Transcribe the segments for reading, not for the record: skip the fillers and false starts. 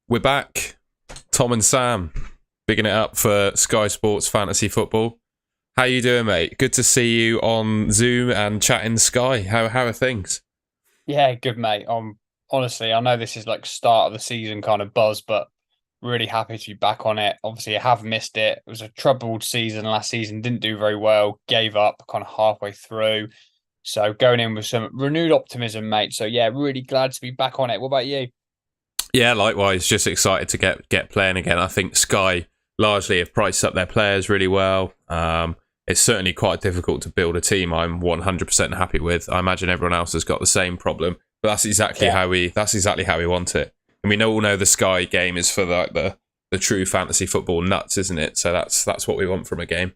We're back. Tom and Sam, bigging it up for Sky Sports Fantasy Football. How you doing, mate? Good to see you on Zoom and chatting Sky. How are things? Yeah, good mate. Honestly, I know this is like start of the season kind of buzz, but really happy to be back on it. Obviously, I have missed it. It was a troubled season last season, didn't do very well, gave up kind of halfway through. So going in with some renewed optimism, mate. So yeah, really glad to be back on it. What about you? Yeah, likewise. Just excited to get playing again. I think Sky largely have priced up their players really well. It's certainly quite difficult to build a team I'm 100% happy with. I imagine everyone else has got the same problem, but that's exactly how we want it. And we all know the Sky game is for the true fantasy football nuts, isn't it? So that's what we want from a game.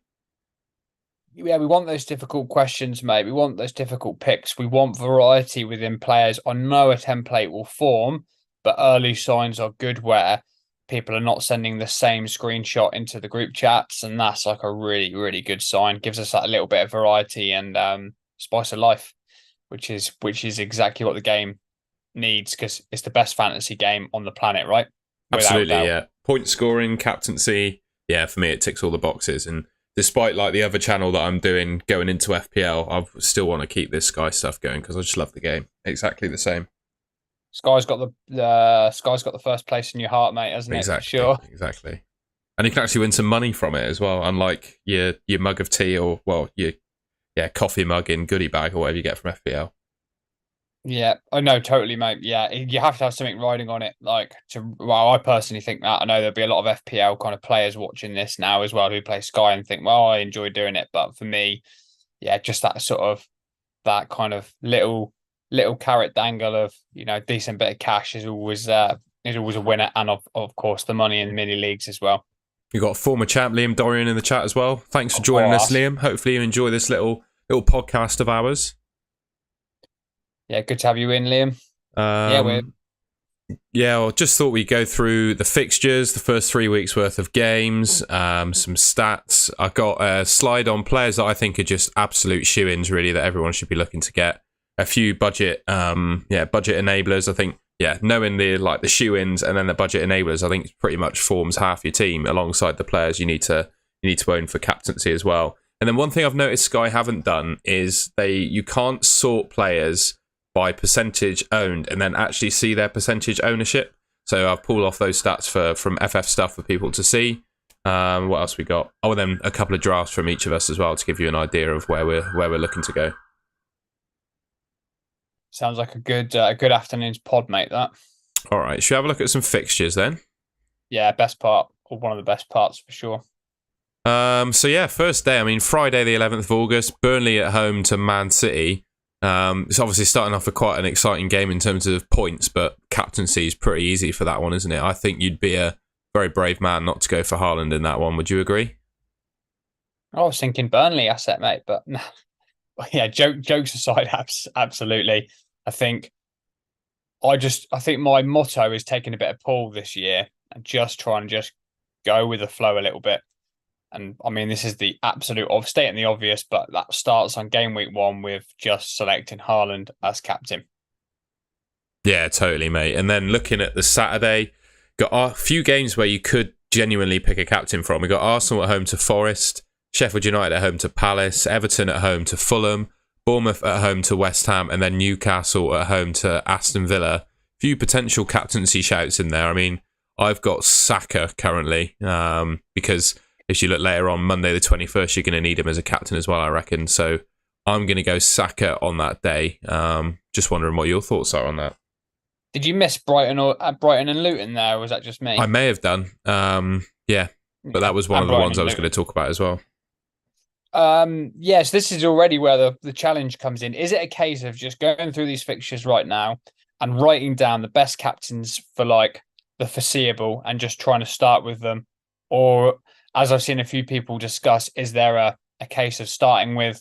Yeah, we want those difficult questions, mate. We want those difficult picks. We want variety within players. I know a template will form, but early signs are good where people are not sending the same screenshot into the group chats, and that's like a really, really good sign. Gives us that little bit of variety and spice of life, which is exactly what the game needs because it's the best fantasy game on the planet, right? Without Absolutely, doubt. yeah. Point scoring, captaincy, yeah. For me, it ticks all the boxes. And despite like the other channel that I'm doing going into FPL, I still want to keep this Sky stuff going because I just love the game. Exactly the same. Sky's got the first place in your heart, mate, hasn't it? For Exactly, sure. exactly. And you can actually win some money from it as well, unlike your mug of tea or your coffee mug in goodie bag or whatever you get from FPL. Yeah, I know, totally, mate. Yeah, you have to have something riding on it. I personally think that. I know there'll be a lot of FPL kind of players watching this now as well who play Sky and think, well, I enjoy doing it. But for me, yeah, just that kind of little carrot dangle of decent bit of cash is always a winner, and of course the money in the mini leagues as well. You got former champ Liam Dorian in the chat as well. Thanks for Of joining us, course. Liam. Hopefully you enjoy this little podcast of ours. Yeah, good to have you in, Liam. Yeah, we're Um, Yeah, I just thought we'd go through the fixtures, the first 3 weeks worth of games, some stats. I got a slide on players that I think are just absolute shoe-ins, really, that everyone should be looking to get. A few budget enablers. I think, knowing the shoe-ins and then the budget enablers, I think pretty much forms half your team alongside the players you need to own for captaincy as well. And then one thing I've noticed Sky haven't done is you can't sort players by percentage owned and then actually see their percentage ownership. So I've pulled off those stats from FF stuff for people to see. What else we got? Oh, and then a couple of drafts from each of us as well to give you an idea of where we're looking to go. sounds like a good afternoon's pod, mate. That. All right, should we have a look at some fixtures then? Yeah, best part or one of the best parts for sure. First day. I mean, Friday the 11th of August, Burnley at home to Man City. It's obviously starting off with quite an exciting game in terms of points, but captaincy is pretty easy for that one, isn't it? I think you'd be a very brave man not to go for Haaland in that one. Would you agree? I was thinking Burnley asset, mate, but yeah, jokes aside, absolutely. I think I think my motto is taking a bit of pull this year and just trying to just go with the flow a little bit. And I mean, this is the absolute of stating the obvious, but that starts on game week 1 with just selecting Haaland as captain. Yeah, totally, mate. And then looking at the Saturday, got a few games where you could genuinely pick a captain from. We got Arsenal at home to Forest, Sheffield United at home to Palace, Everton at home to Fulham, Bournemouth at home to West Ham, and then Newcastle at home to Aston Villa. Few potential captaincy shouts in there. I mean, I've got Saka currently because if you look later on Monday the 21st, you're going to need him as a captain as well, I reckon. So I'm going to go Saka on that day. Just wondering what your thoughts are on that. Did you miss Brighton and Luton there, or was that just me? I may have done. But that was one of the ones I was going to talk about as well. Yes, this is already where the challenge comes in. Is it a case of just going through these fixtures right now and writing down the best captains for like the foreseeable and just trying to start with them? Or, as I've seen a few people discuss, is there a case of starting with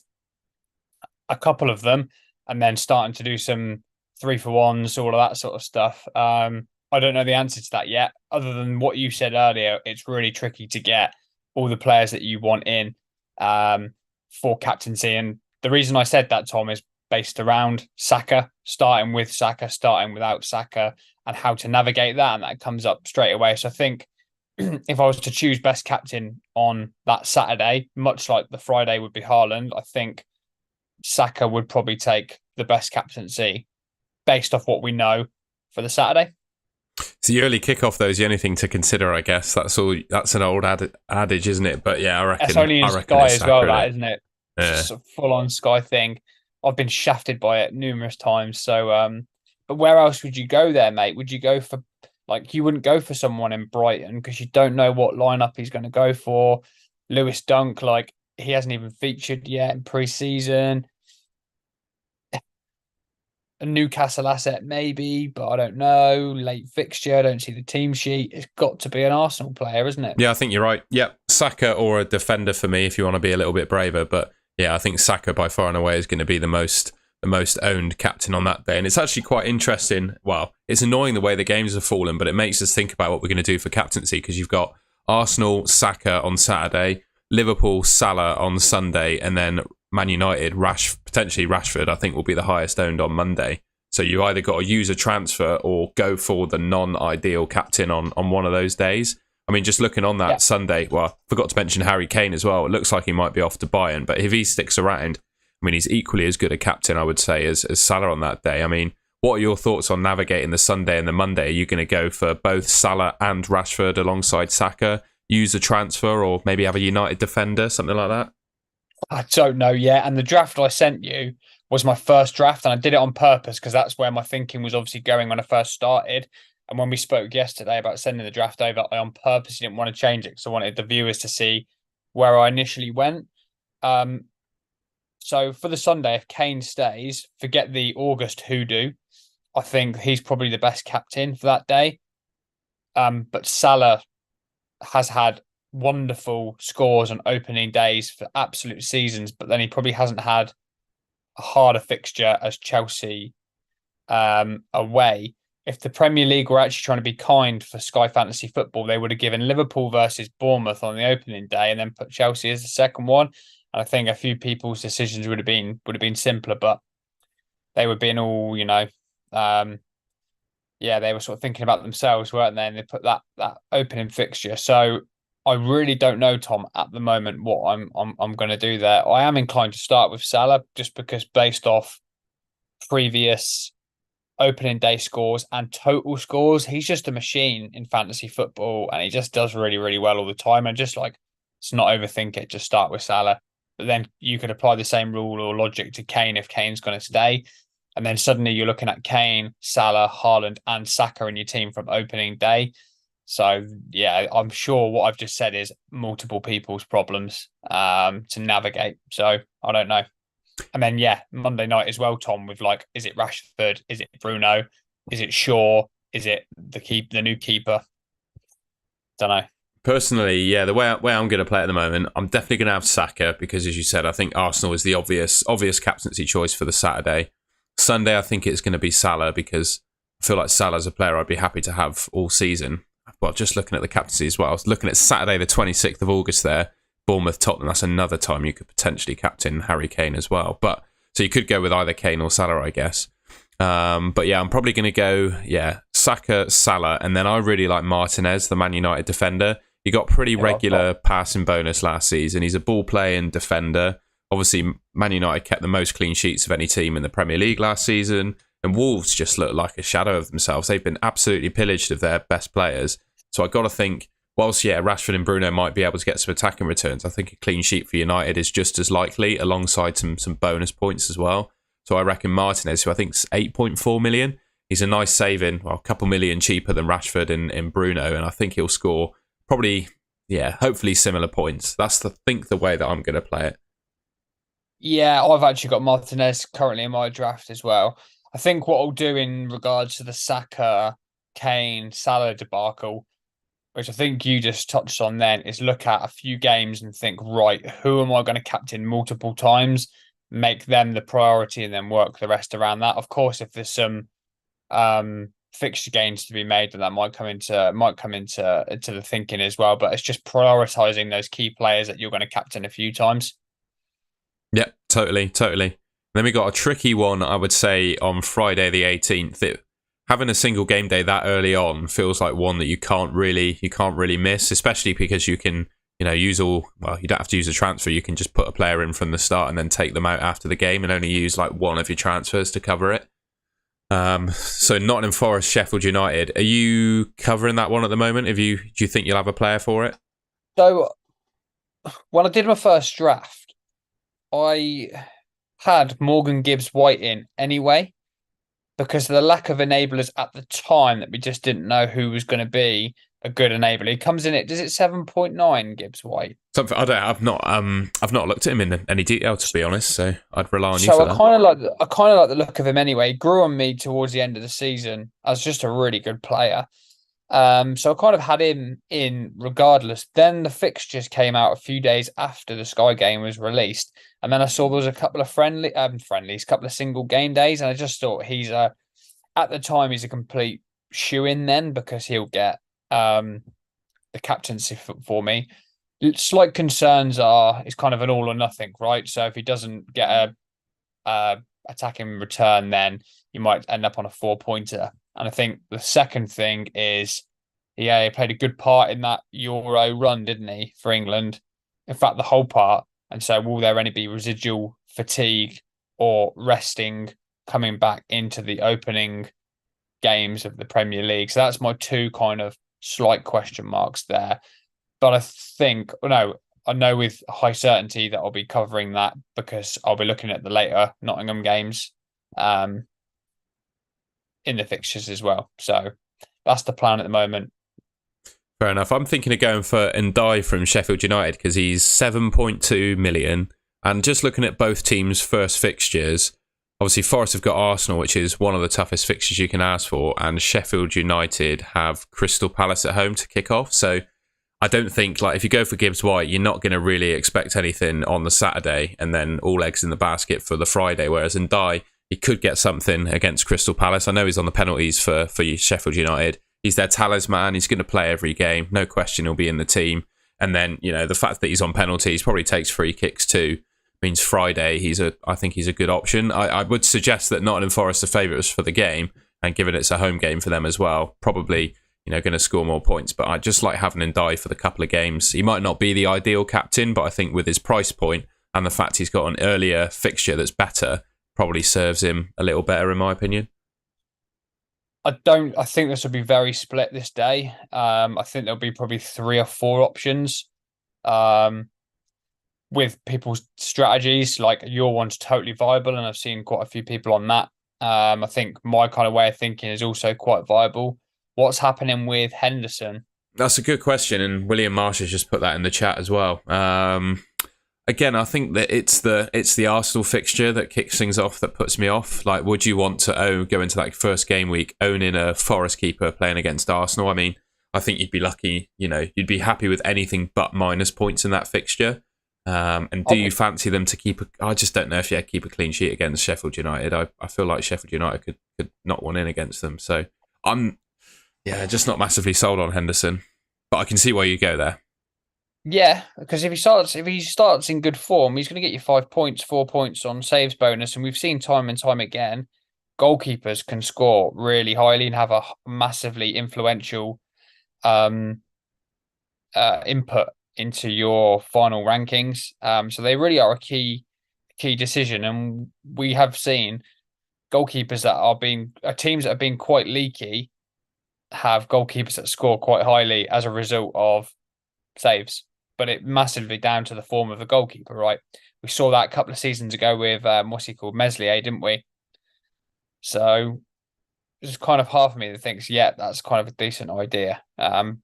a couple of them and then starting to do some 3-for-1s, all of that sort of stuff? I don't know the answer to that yet. Other than what you said earlier, it's really tricky to get all the players that you want in for captaincy. And the reason I said that, Tom, is based around Saka, starting with Saka, starting without Saka, and how to navigate that. And that comes up straight away. So I think if I was to choose best captain on that Saturday, much like the Friday would be Haaland, I think Saka would probably take the best captaincy based off what we know for the Saturday. So the early kickoff, though, is the only thing to consider, I guess. That's all. That's an old adage, isn't it? But yeah, I reckon. It's only in Sky as well, that, isn't it? Yeah. It's just a full-on Sky thing. I've been shafted by it numerous times. So, but where else would you go there, mate? Would you go for, like, you wouldn't go for someone in Brighton because you don't know what lineup he's going to go for. Lewis Dunk, like, he hasn't even featured yet in pre-season. A Newcastle asset, maybe, but I don't know. Late fixture, I don't see the team sheet. It's got to be an Arsenal player, isn't it? Yeah, I think you're right. Yeah, Saka or a defender for me if you want to be a little bit braver. But yeah, I think Saka by far and away is going to be the most owned captain on that day. And it's actually quite interesting. Well, it's annoying the way the games have fallen, but it makes us think about what we're going to do for captaincy because you've got Arsenal, Saka on Saturday, Liverpool, Salah on Sunday, and then Man United, potentially Rashford, I think will be the highest owned on Monday. So you either got to use a transfer or go for the non-ideal captain on one of those days. I mean, just looking on that Sunday, well, I forgot to mention Harry Kane as well. It looks like he might be off to Bayern, but if he sticks around, I mean, he's equally as good a captain, I would say, as Salah on that day. I mean, what are your thoughts on navigating the Sunday and the Monday? Are you going to go for both Salah and Rashford alongside Saka, use a transfer, or maybe have a United defender, something like that? I don't know yet. And the draft I sent you was my first draft, and I did it on purpose because that's where my thinking was obviously going when I first started. And when we spoke yesterday about sending the draft over, I on purpose didn't want to change it because I wanted the viewers to see where I initially went. So for the Sunday, if Kane stays, forget the August hoodoo. I think he's probably the best captain for that day. But Salah has had wonderful scores on opening days for absolute seasons, but then he probably hasn't had a harder fixture as Chelsea away. If the Premier League were actually trying to be kind for Sky Fantasy Football, they would have given Liverpool versus Bournemouth on the opening day and then put Chelsea as the second one. And I think a few people's decisions would have been simpler, but they were being all, they were sort of thinking about themselves, weren't they? And they put that opening fixture. So I really don't know, Tom, at the moment what I'm going to do there. I am inclined to start with Salah just because based off previous opening day scores and total scores, he's just a machine in fantasy football and he just does really, really well all the time. And just like, let's not overthink it, just start with Salah. But then you could apply the same rule or logic to Kane if Kane's going to stay. And then suddenly you're looking at Kane, Salah, Haaland and Saka in your team from opening day. So, yeah, I'm sure what I've just said is multiple people's problems to navigate. So, I don't know. And then, Monday night as well, Tom, with like, is it Rashford? Is it Bruno? Is it Shaw? Is it the new keeper? Don't know. Personally, the way I'm going to play at the moment, I'm definitely going to have Saka because, as you said, I think Arsenal is the obvious captaincy choice for the Saturday. Sunday, I think it's going to be Salah because I feel like Salah's a player I'd be happy to have all season. Well, just looking at the captaincy as well, I was looking at Saturday, the 26th of August there, Bournemouth, Tottenham. That's another time you could potentially captain Harry Kane as well. But so you could go with either Kane or Salah, I guess. But yeah, I'm probably going to go, Saka, Salah, and then I really like Martinez, the Man United defender. He got pretty regular passing bonus last season. He's a ball-playing defender. Obviously, Man United kept the most clean sheets of any team in the Premier League last season. And Wolves just look like a shadow of themselves. They've been absolutely pillaged of their best players. So I've got to think, whilst, Rashford and Bruno might be able to get some attacking returns, I think a clean sheet for United is just as likely, alongside some bonus points as well. So I reckon Martinez, who I think is 8.4 million, he's a nice saving, a couple million cheaper than Rashford and Bruno. And I think he'll score probably, hopefully similar points. That's the way that I'm going to play it. Yeah, I've actually got Martinez currently in my draft as well. I think what I'll do in regards to the Saka, Kane, Salah debacle, which I think you just touched on then, is look at a few games and think, right, who am I going to captain multiple times, make them the priority and then work the rest around that. Of course, if there's some fixture gains to be made, then that might come into the thinking as well. But it's just prioritizing those key players that you're going to captain a few times. Yeah, totally. Then we got a tricky one, I would say, on Friday the 18th. Having a single game day that early on feels like one that you can't really miss, especially because you can, use you don't have to use a transfer. You can just put a player in from the start and then take them out after the game and only use like one of your transfers to cover it. So Nottingham Forest, Sheffield United. Are you covering that one at the moment? Do you think you'll have a player for it? So when I did my first draft, I had Morgan Gibbs-White in anyway, because of the lack of enablers at the time that we just didn't know who was going to be a good enabler. He comes in does it 7.9 Gibbs-White? Something I don't. I've not looked at him in any detail, to be honest. So I'd rely on you So for I that. kind of like the look of him anyway. He grew on me towards the end of the season as just a really good player. So I kind of had him in regardless. Then the fixtures came out a few days after the Sky game was released, and then I saw there was a couple of friendlies, couple of single game days, and I just thought at the time he's a complete shoe-in then, because he'll get the captaincy for me. Slight concerns it's kind of an all or nothing, right? So if he doesn't get a attacking return, then you might end up on a 4-pointer. And I think the second thing is, he played a good part in that Euro run, didn't he, for England? In fact, the whole part. And so will there any be residual fatigue or resting coming back into the opening games of the Premier League? So that's my two kind of slight question marks there. But I know with high certainty that I'll be covering that, because I'll be looking at the later Nottingham games in the fixtures as well. So that's the plan at the moment. Fair enough. I'm thinking of going for Ndai from Sheffield United, because he's 7.2 million. And just looking at both teams' first fixtures, obviously Forest have got Arsenal, which is one of the toughest fixtures you can ask for, and Sheffield United have Crystal Palace at home to kick off. So I don't think, if you go for Gibbs-White, you're not going to really expect anything on the Saturday and then all eggs in the basket for the Friday, whereas Ndai, he could get something against Crystal Palace. I know he's on the penalties for Sheffield United. He's their talisman. He's going to play every game. No question he'll be in the team. And then, the fact that he's on penalties, probably takes free kicks too, means Friday I think he's a good option. I would suggest that Nottingham Forest are favourites for the game, and given it's a home game for them as well, probably going to score more points. But I just like having Ndai for the couple of games. He might not be the ideal captain, but I think with his price point and the fact he's got an earlier fixture that's better, probably serves him a little better, in my opinion. I think this will be very split this day. I think there'll be probably 3 or 4 options with people's strategies. Like, your one's totally viable, and I've seen quite a few people on that. I think my kind of way of thinking is also quite viable. What's happening with Henderson? That's a good question, and William Marsh has just put that in the chat as well. Again, I think that it's the Arsenal fixture that kicks things off, that puts me off. Like, would you want to go into that first game week owning a Forest keeper playing against Arsenal? I mean, I think you'd be lucky, you'd be happy with anything but minus points in that fixture. And do you fancy them to keep I just don't know if you keep a clean sheet against Sheffield United. I feel like Sheffield United could knock one in against them. So I'm just not massively sold on Henderson, but I can see why you go there. Yeah, because if he starts in good form, he's going to get you 5 points, 4 points on saves bonus, and we've seen time and time again, goalkeepers can score really highly and have a massively influential input into your final rankings. So they really are a key decision, and we have seen goalkeepers that are teams that have been quite leaky have goalkeepers that score quite highly as a result of saves. But it massively down to the form of the goalkeeper, right? We saw that a couple of seasons ago with what's he called, Meslier, didn't we? So there's kind of half of me that thinks, that's kind of a decent idea. But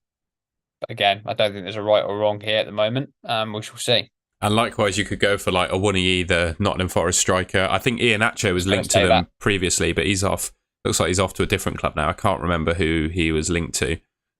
again, I don't think there's a right or wrong here at the moment. We shall see. And likewise, you could go for like a Awoniyi, the Nottingham Forest striker. I think Iheanacho was linked to them previously, but he's off. Looks like he's off to a different club now. I can't remember who he was linked to.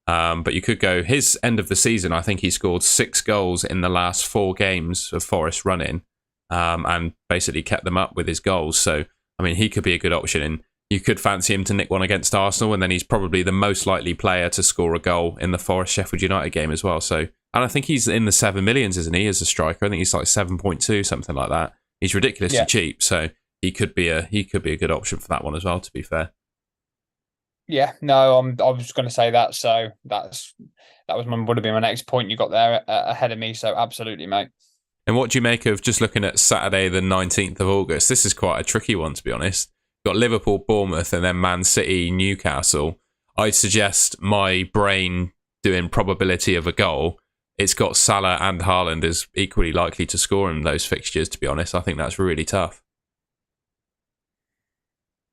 But you could go his end of the season. I think he scored 6 goals in the last 4 games of Forest running, and basically kept them up with his goals. So, I mean, he could be a good option. And you could fancy him to nick one against Arsenal, and then he's probably the most likely player to score a goal in the Forest Sheffield United game as well. So, and I think he's in the 7 millions, isn't he, as a striker? I think he's like 7.2, something like that. He's ridiculously cheap. So he could be a good option for that one as well. To be fair. Yeah, no, I was going to say that. So would have been my next point you got there ahead of me. So absolutely, mate. And what do you make of just looking at Saturday, the 19th of August? This is quite a tricky one, to be honest. Got Liverpool, Bournemouth, and then Man City, Newcastle. I'd suggest my brain doing probability of a goal. It's got Salah and Haaland as equally likely to score in those fixtures, to be honest. I think that's really tough.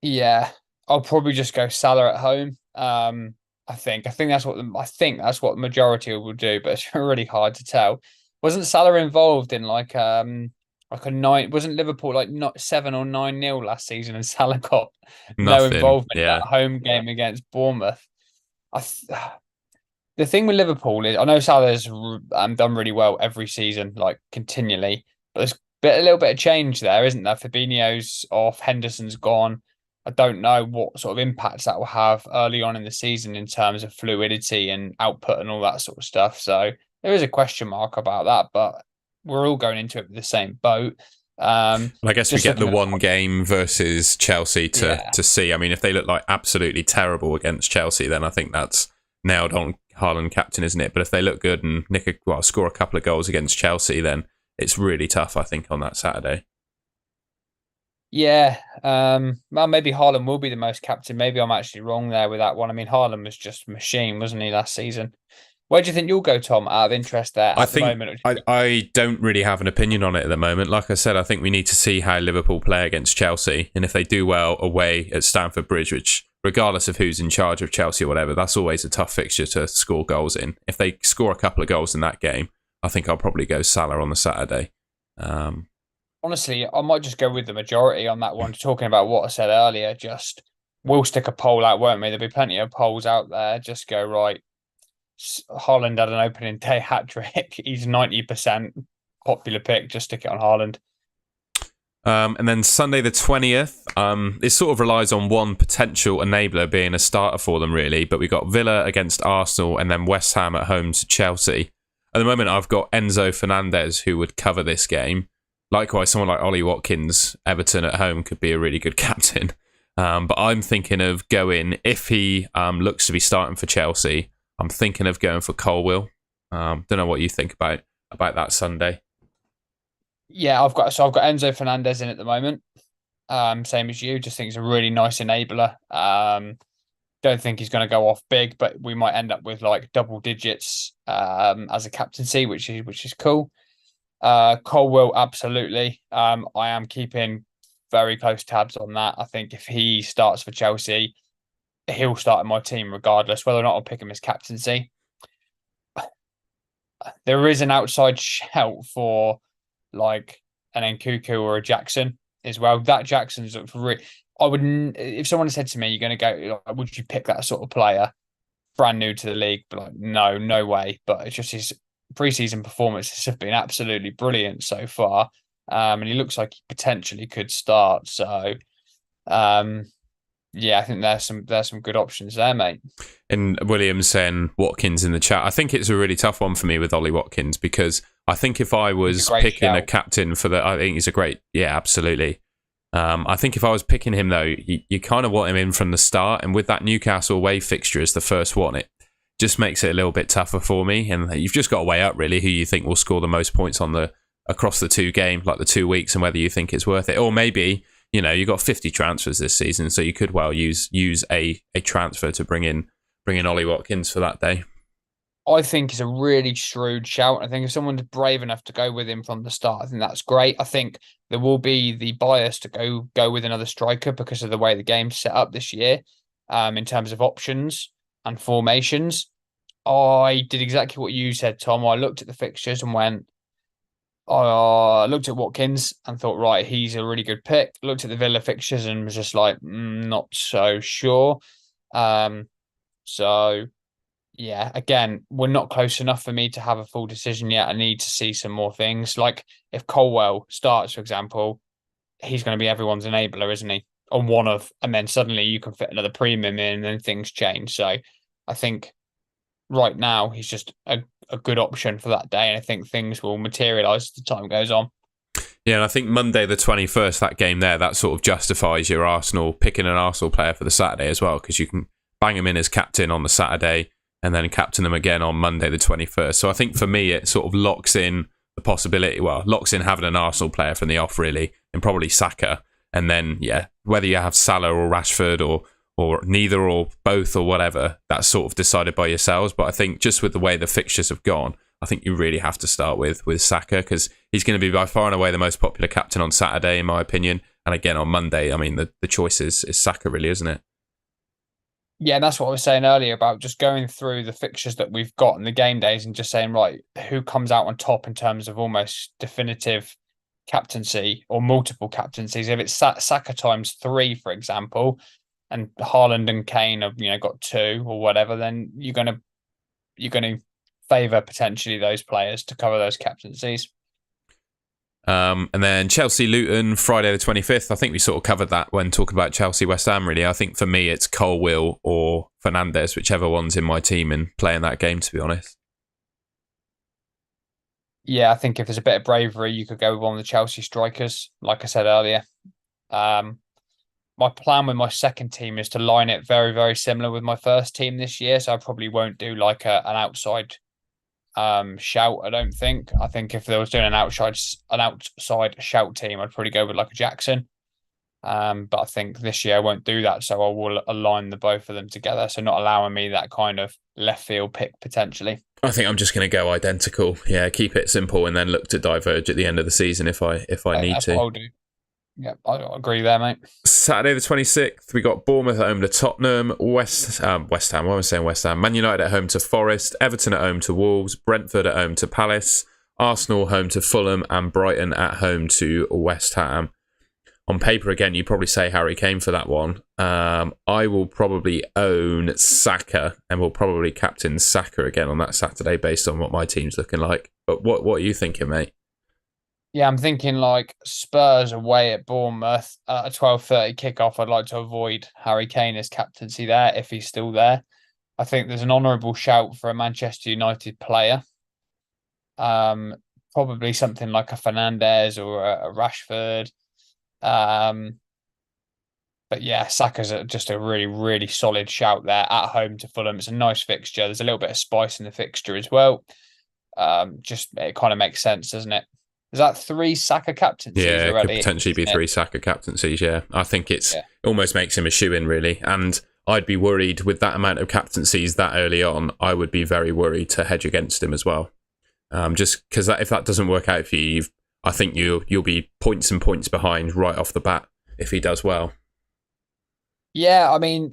Yeah, I'll probably just go Salah at home. I think that's what the majority will do, but it's really hard to tell. Wasn't Salah involved in like a nine? Wasn't Liverpool like not 7 or 9-0 last season, and Salah got no Nothing. involvement in Yeah. that home game against Bournemouth? I th- the thing with Liverpool is I know Salah's done really well every season, like continually, but there's a little bit of change there, isn't there? Fabinho's off, Henderson's gone. I don't know what sort of impacts that will have early on in the season in terms of fluidity and output and all that sort of stuff. So there is a question mark about that, but we're all going into it with the same boat. I guess we Just get the looking at one game versus Chelsea to see. I mean, if they look like absolutely terrible against Chelsea, then I think that's nailed on Haaland captain, isn't it? But if they look good and score a couple of goals against Chelsea, then it's really tough, I think, on that Saturday. Yeah, well, maybe Haaland will be the most captain. Maybe I'm actually wrong there with that one. I mean, Haaland was just a machine, wasn't he, last season? Where do you think you'll go, Tom, out of interest there I at the think moment? I don't really have an opinion on it at the moment. Like I said, I think we need to see how Liverpool play against Chelsea. And if they do well away at Stamford Bridge, which regardless of who's in charge of Chelsea or whatever, that's always a tough fixture to score goals in. If they score a couple of goals in that game, I think I'll probably go Salah on the Saturday. Honestly, I might just go with the majority on that one. Talking about what I said earlier, just we'll stick a poll out, won't we? There'll be plenty of polls out there. Just go right. Haaland had an opening day hat trick. He's 90% popular pick. Just stick it on Haaland. And then Sunday the 20th, it sort of relies on one potential enabler being a starter for them, really. But we got Villa against Arsenal and then West Ham at home to Chelsea. At the moment, I've got Enzo Fernandez who would cover this game. Likewise, someone like Ollie Watkins, Everton at home, could be a really good captain. But I'm thinking of going, if he looks to be starting for Chelsea, I'm thinking of going for Colwill. Don't know what you think about that Sunday. Yeah, I've got Enzo Fernandez in at the moment. Same as you. Just think he's a really nice enabler. Don't think he's going to go off big, but we might end up with like double digits as a captaincy, which is cool. Colwill, absolutely. I am keeping very close tabs on that. I think if he starts for Chelsea, he'll start in my team regardless, whether or not I'll pick him as captaincy. There is an outside shout for like an Nkuku or a Jackson as well. That Jackson's really. I wouldn't. If someone said to me, "You're going to go," like, would you pick that sort of player, brand new to the league? But like, no way. But it's just his preseason performances have been absolutely brilliant so far, and he looks like he potentially could start. So, yeah, I think there's some good options there, mate. And Williams saying Watkins in the chat. I think it's a really tough one for me with Ollie Watkins because I think if I was picking a captain for I think he's a great, yeah, absolutely. I think if I was picking him though, you kind of want him in from the start, and with that Newcastle away fixture as the first one, it just makes it a little bit tougher for me. And you've just got to weigh up really who you think will score the most points across the 2 games, like the 2 weeks, and whether you think it's worth it, or maybe. You've got 50 transfers this season, so you could well use a transfer to bring in Ollie Watkins for that day. I think it's a really shrewd shout. I think if someone's brave enough to go with him from the start, I think that's great. I think there will be the bias to go with another striker because of the way the game's set up this year, in terms of options and formations. I did exactly what you said, Tom. I looked at the fixtures and went, I looked at Watkins and thought, right, he's a really good pick. Looked at the Villa fixtures and was just like, not so sure. So, yeah, again, we're not close enough for me to have a full decision yet. I need to see some more things. Like if Colwill starts, for example, he's going to be everyone's enabler, isn't he? Or one of, and then suddenly you can fit another premium in and then things change. So I think right now he's just a good option for that day, and I think things will materialise as the time goes on. Yeah, and I think Monday the 21st, that game there, that sort of justifies your Arsenal, picking an Arsenal player for the Saturday as well, because you can bang him in as captain on the Saturday and then captain them again on Monday the 21st. So I think for me, it sort of locks in the possibility, locks in having an Arsenal player from the off, really, and probably Saka. And then, yeah, whether you have Salah or Rashford or neither or both or whatever, that's sort of decided by yourselves. But I think just with the way the fixtures have gone, I think you really have to start with Saka, because he's going to be by far and away the most popular captain on Saturday, in my opinion. And again, on Monday, I mean, the choice is Saka, really, isn't it? Yeah, and that's what I was saying earlier about just going through the fixtures that we've got and the game days and just saying, right, who comes out on top in terms of almost definitive captaincy or multiple captaincies. If it's Saka times 3, for example, and Haaland and Kane have got 2 or whatever, then you're gonna favour potentially those players to cover those captaincies. And then Chelsea Luton Friday the 25th. I think we sort of covered that when talking about Chelsea West Ham, really. I think for me it's Colwill or Fernandes, whichever one's in my team and playing that game, to be honest. Yeah, I think if there's a bit of bravery, you could go with one of the Chelsea strikers, like I said earlier. My plan with my second team is to line it very, very similar with my first team this year. So I probably won't do like an outside shout, I don't think. I think if there was doing an outside shout team, I'd probably go with like a Jackson. But I think this year I won't do that. So I will align the both of them together. So not allowing me that kind of left field pick potentially. I think I'm just going to go identical. Yeah, keep it simple and then look to diverge at the end of the season if I need That's to. what I'll do. Yeah, I agree there, mate. Saturday the 26th, we got Bournemouth at home to Tottenham, West Ham. Why am I saying West Ham? Man United at home to Forest, Everton at home to Wolves, Brentford at home to Palace, Arsenal home to Fulham, and Brighton at home to West Ham. On paper, again, you'd probably say Harry Kane for that one. I will probably own Saka and will probably captain Saka again on that Saturday based on what my team's looking like. But what are you thinking, mate? Yeah, I'm thinking like Spurs away at Bournemouth at a 12:30 kickoff. I'd like to avoid Harry Kane as captaincy there if he's still there. I think there's an honourable shout for a Manchester United player. Probably something like a Fernandes or a Rashford. But yeah, Saka's just a really, really solid shout there at home to Fulham. It's a nice fixture. There's a little bit of spice in the fixture as well. Just it kind of makes sense, doesn't it? Is that 3 Saka captaincies already? It could potentially be 3 Saka captaincies, yeah. I think it almost makes him a shoe-in, really. And I'd be worried with that amount of captaincies that early on. I would be very worried to hedge against him as well. Just because if that doesn't work out for you, I think you'll be points and points behind right off the bat if he does well. Yeah, I mean,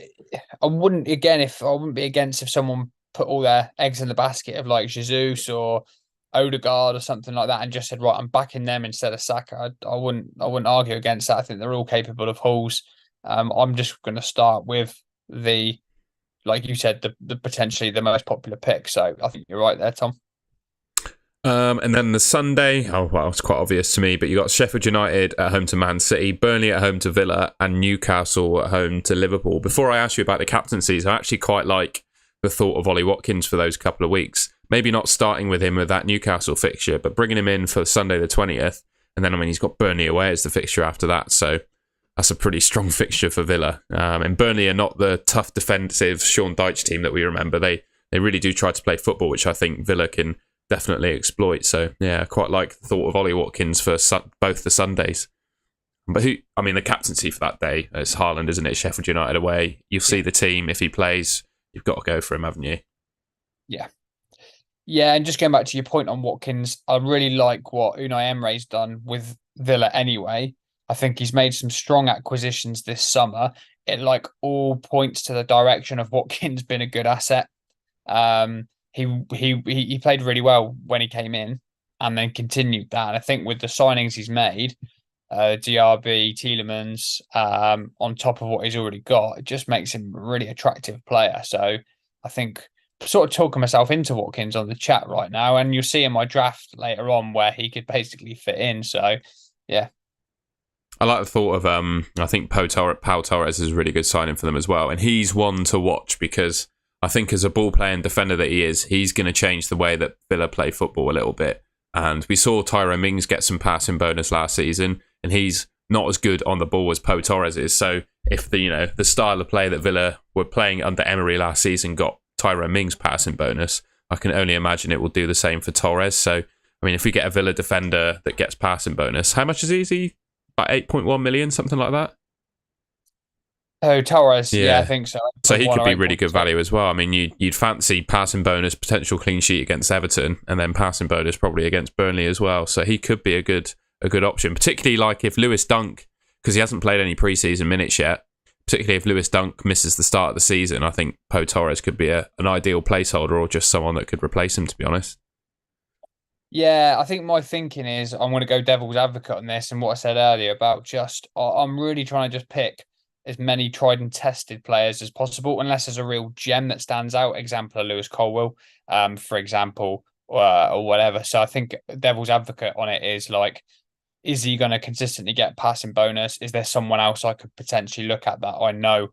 I wouldn't be against if someone put all their eggs in the basket of like Jesus or Odegaard or something like that and just said, right, I'm backing them instead of Saka. I wouldn't argue against that. I think they're all capable of hauls. I'm just going to start with like you said, the potentially the most popular pick. So I think you're right there, Tom. And then the Sunday, it's quite obvious to me, but you got Sheffield United at home to Man City, Burnley at home to Villa, and Newcastle at home to Liverpool. Before I ask you about the captaincies, I actually quite like the thought of Ollie Watkins for those couple of weeks. Maybe not starting with him with that Newcastle fixture, but bringing him in for Sunday the 20th. And then, he's got Burnley away as the fixture after that. So that's a pretty strong fixture for Villa. And Burnley are not the tough defensive Sean Dyche team that we remember. They really do try to play football, which I think Villa can definitely exploit. So, yeah, I quite like the thought of Ollie Watkins for both the Sundays. But the captaincy for that day is Haaland, isn't it? Sheffield United away. You'll see the team. If he plays, you've got to go for him, haven't you? Yeah. Yeah, and just going back to your point on Watkins, I really like what Unai Emery's done with Villa anyway. I think he's made some strong acquisitions this summer. It all points to the direction of Watkins being a good asset. He played really well when he came in and then continued that. And I think with the signings he's made, DRB, Tielemans, on top of what he's already got, it just makes him a really attractive player. So I think sort of talking myself into Watkins on the chat right now, and you'll see in my draft later on where he could basically fit in. So, yeah. I like the thought of, I think Pau Torres is a really good signing for them as well. And he's one to watch because I think as a ball playing defender that he is, he's going to change the way that Villa play football a little bit. And we saw Tyrone Mings get some passing bonus last season, and he's not as good on the ball as Pau Torres is. So if the style of play that Villa were playing under Emery last season got Tyrone Mings passing bonus, I can only imagine it will do the same for Torres. So, I mean, if we get a Villa defender that gets passing bonus, how much is he? Is he about 8.1 million, something like that? Oh, Torres, yeah, I think so. So he could be really good value as well. I mean, you'd fancy passing bonus, potential clean sheet against Everton, and then passing bonus probably against Burnley as well. So he could be a good option, particularly like if Lewis Dunk, because he hasn't played any preseason minutes yet, particularly if Lewis Dunk misses the start of the season, I think Pau Torres could be an ideal placeholder or just someone that could replace him, to be honest. Yeah, I think my thinking is I'm going to go devil's advocate on this, and what I said earlier about I'm really trying to just pick as many tried and tested players as possible, unless there's a real gem that stands out. Example of Lewis Colwill, for example, or whatever. So I think devil's advocate on it is like, is he going to consistently get passing bonus? Is there someone else I could potentially look at that I know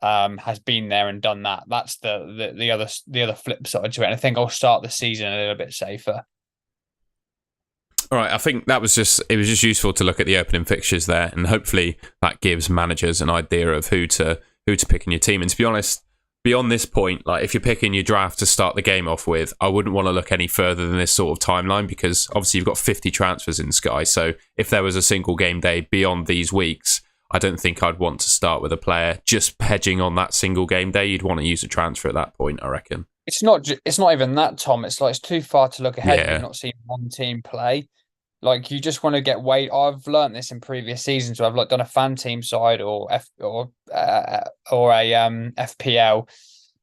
has been there and done that? That's the other flip side to it. And I think I'll start the season a little bit safer. All right, I think it was just useful to look at the opening fixtures there, and hopefully that gives managers an idea of who to pick in your team. And to be honest, beyond this point, like if you're picking your draft to start the game off with, I wouldn't want to look any further than this sort of timeline, because obviously you've got 50 transfers in Sky. So if there was a single game day beyond these weeks, I don't think I'd want to start with a player just hedging on that single game day. You'd want to use a transfer at that point, I reckon. It's not even that, Tom. It's like it's too far to look ahead. You've not seen one team play. Like you just want to get weight. I've learned this in previous seasons where I've like done a fan team side or FPL.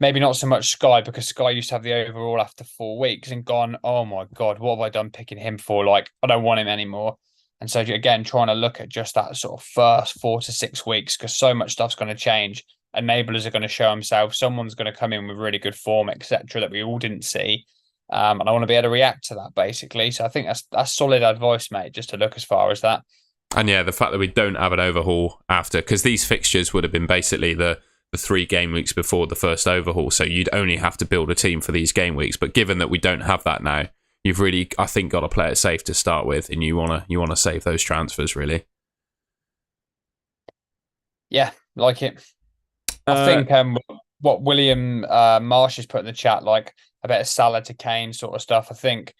Maybe not so much Sky, because Sky used to have the overall after 4 weeks and gone, oh my God, what have I done picking him for? Like, I don't want him anymore. And so again, trying to look at just that sort of first 4 to 6 weeks, because so much stuff's going to change. Enablers are going to show themselves. Someone's going to come in with really good form, etc., that we all didn't see. And I want to be able to react to that, basically. So I think that's solid advice, mate, just to look as far as that. And yeah, the fact that we don't have an overhaul after, because these fixtures would have been basically the 3 game weeks before the first overhaul. So you'd only have to build a team for these game weeks. But given that we don't have that now, you've really, I think, got to play it safe to start with, and you want to save those transfers, really. Yeah, like it. I think what William Marsh has put in the chat, like a bit of Salah to Kane sort of stuff. I think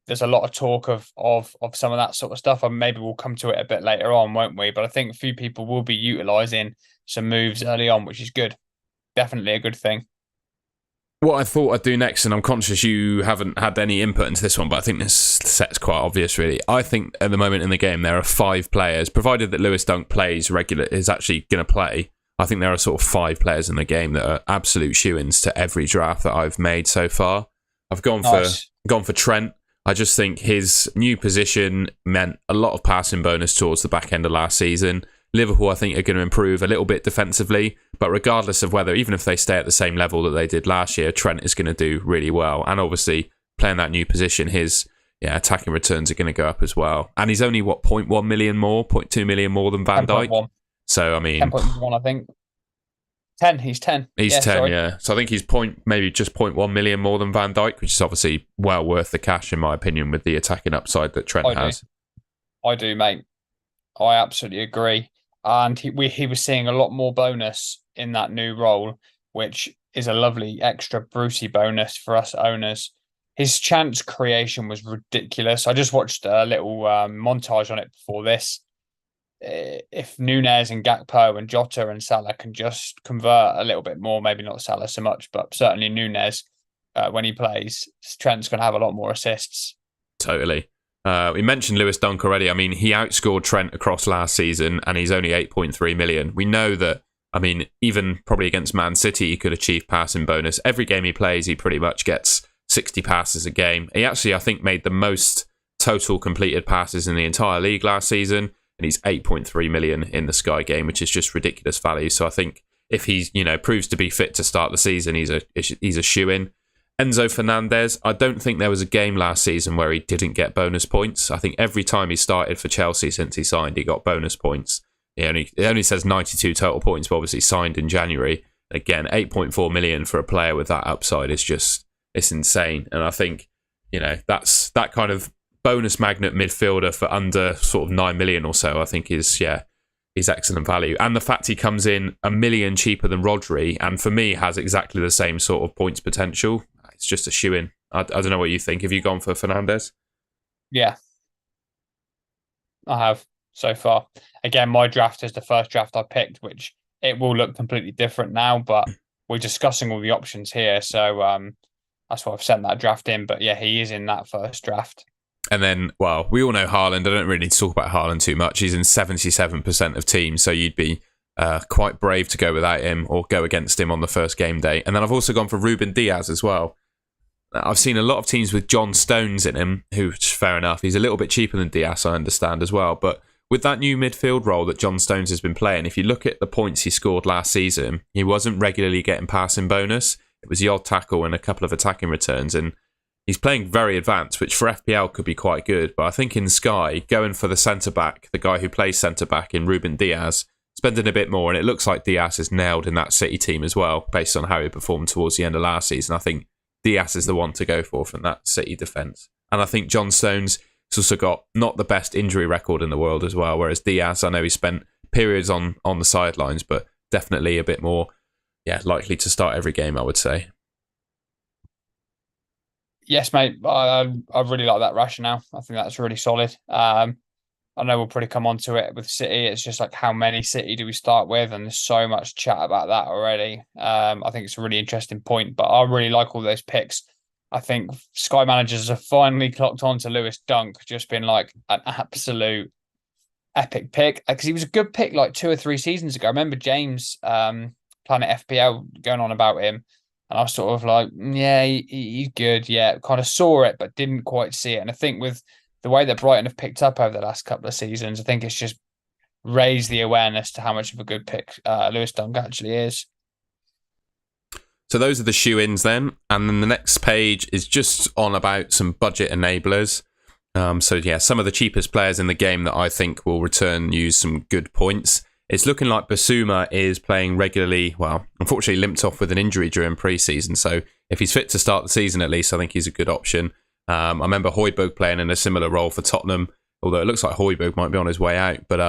there's a lot of talk of some of that sort of stuff, and maybe we'll come to it a bit later on, won't we? But I think a few people will be utilising some moves early on, which is good. Definitely a good thing. What I thought I'd do next, and I'm conscious you haven't had any input into this one, but I think this set's quite obvious, really. I think at the moment in the game there are 5 players, provided that Lewis Dunk is actually going to play. I think there are sort of 5 players in the game that are absolute shoo-ins to every draft that I've made so far. I've gone for Trent. I just think his new position meant a lot of passing bonus towards the back end of last season. Liverpool, I think, are going to improve a little bit defensively, but regardless of whether, even if they stay at the same level that they did last year, Trent is going to do really well. And obviously, playing that new position, his attacking returns are going to go up as well. And he's only, 0.1 million more, 0.2 million more than Van Dijk. So, I mean... 10.1, I think. 10, he's 10. He's 10, yeah. So I think he's maybe just 0.1 million more than Van Dijk, which is obviously well worth the cash, in my opinion, with the attacking upside that Trent has. I do, mate. I absolutely agree. And he was seeing a lot more bonus in that new role, which is a lovely extra Brucey bonus for us owners. His chance creation was ridiculous. I just watched a little montage on it before this. If Nunez and Gakpo and Jota and Salah can just convert a little bit more, maybe not Salah so much, but certainly Nunez, when he plays, Trent's going to have a lot more assists. Totally. We mentioned Lewis Dunk already. I mean, he outscored Trent across last season, and he's only 8.3 million. We know that, I mean, even probably against Man City, he could achieve passing bonus. Every game he plays, he pretty much gets 60 passes a game. He actually, I think, made the most total completed passes in the entire league last season, and he's 8.3 million in the Sky game, which is just ridiculous value. So I think if he's, proves to be fit to start the season, he's a shoo-in. Enzo Fernandez, I don't think there was a game last season where he didn't get bonus points. I think every time he started for Chelsea since he signed, he got bonus points. It only says 92 total points, but obviously signed in January. Again, 8.4 million for a player with that upside is it's insane. And I think, that's that kind of bonus magnet midfielder for under sort of 9 million or so, I think is excellent value. And the fact he comes in $1 million cheaper than Rodri, and for me has exactly the same sort of points potential. It's just a shoe-in. I don't know what you think. Have you gone for Fernandes? Yeah, I have so far. Again, my draft is the first draft I picked, which it will look completely different now, but we're discussing all the options here. So that's why I've sent that draft in. But yeah, he is in that first draft. And then, well, we all know Haaland. I don't really need to talk about Haaland too much. He's in 77% of teams, so you'd be quite brave to go without him or go against him on the first game day. And then I've also gone for Ruben Diaz as well. I've seen a lot of teams with John Stones in him, who's fair enough. He's a little bit cheaper than Diaz, I understand as well. But with that new midfield role that John Stones has been playing, if you look at the points he scored last season, he wasn't regularly getting passing bonus. It was the odd tackle and a couple of attacking returns. And he's playing very advanced, which for FPL could be quite good. But I think in Sky, going for the centre-back, the guy who plays centre-back in Ruben Diaz, spending a bit more, and it looks like Diaz is nailed in that City team as well, based on how he performed towards the end of last season. I think Diaz is the one to go for from that City defence. And I think John Stones has also got not the best injury record in the world as well, whereas Diaz, I know he spent periods on the sidelines, but definitely a bit more likely to start every game, I would say. Yes, mate. I really like that rationale. I think that's really solid. I know we'll probably come on to it with City. It's just like, how many City do we start with? And there's so much chat about that already. I think it's a really interesting point, but I really like all those picks. I think Sky managers have finally clocked on to Lewis Dunk, just been like an absolute epic pick. Because he was a good pick like 2 or 3 seasons ago. I remember James, Planet FPL, going on about him. And I was sort of like, yeah, he's good. Yeah, kind of saw it, but didn't quite see it. And I think with the way that Brighton have picked up over the last couple of seasons, I think it's just raised the awareness to how much of a good pick Lewis Dunk actually is. So those are the shoe-ins then. And then the next page is just on about some budget enablers. Some of the cheapest players in the game that I think will return use some good points. It's looking like Basuma is playing regularly. Well, unfortunately limped off with an injury during pre-season. So if he's fit to start the season at least, I think he's a good option. I remember Højbjerg playing in a similar role for Tottenham, although it looks like Højbjerg might be on his way out. But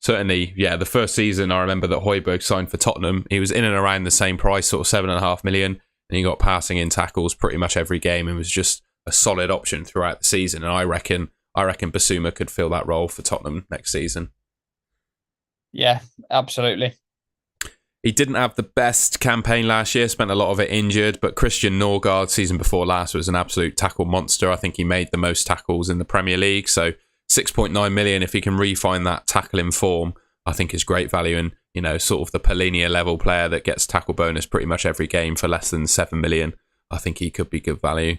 certainly, the first season I remember that Højbjerg signed for Tottenham, he was in and around the same price, sort of 7.5 million, and he got passing in tackles pretty much every game and was just a solid option throughout the season. And I reckon Basuma could fill that role for Tottenham next season. Yeah, absolutely. He didn't have the best campaign last year, spent a lot of it injured, but Christian Norgard, season before last, was an absolute tackle monster. I think he made the most tackles in the Premier League. So 6.9 million, if he can refine that tackling form, I think is great value. And, sort of the Polinia level player that gets tackle bonus pretty much every game for less than 7 million. I think he could be good value.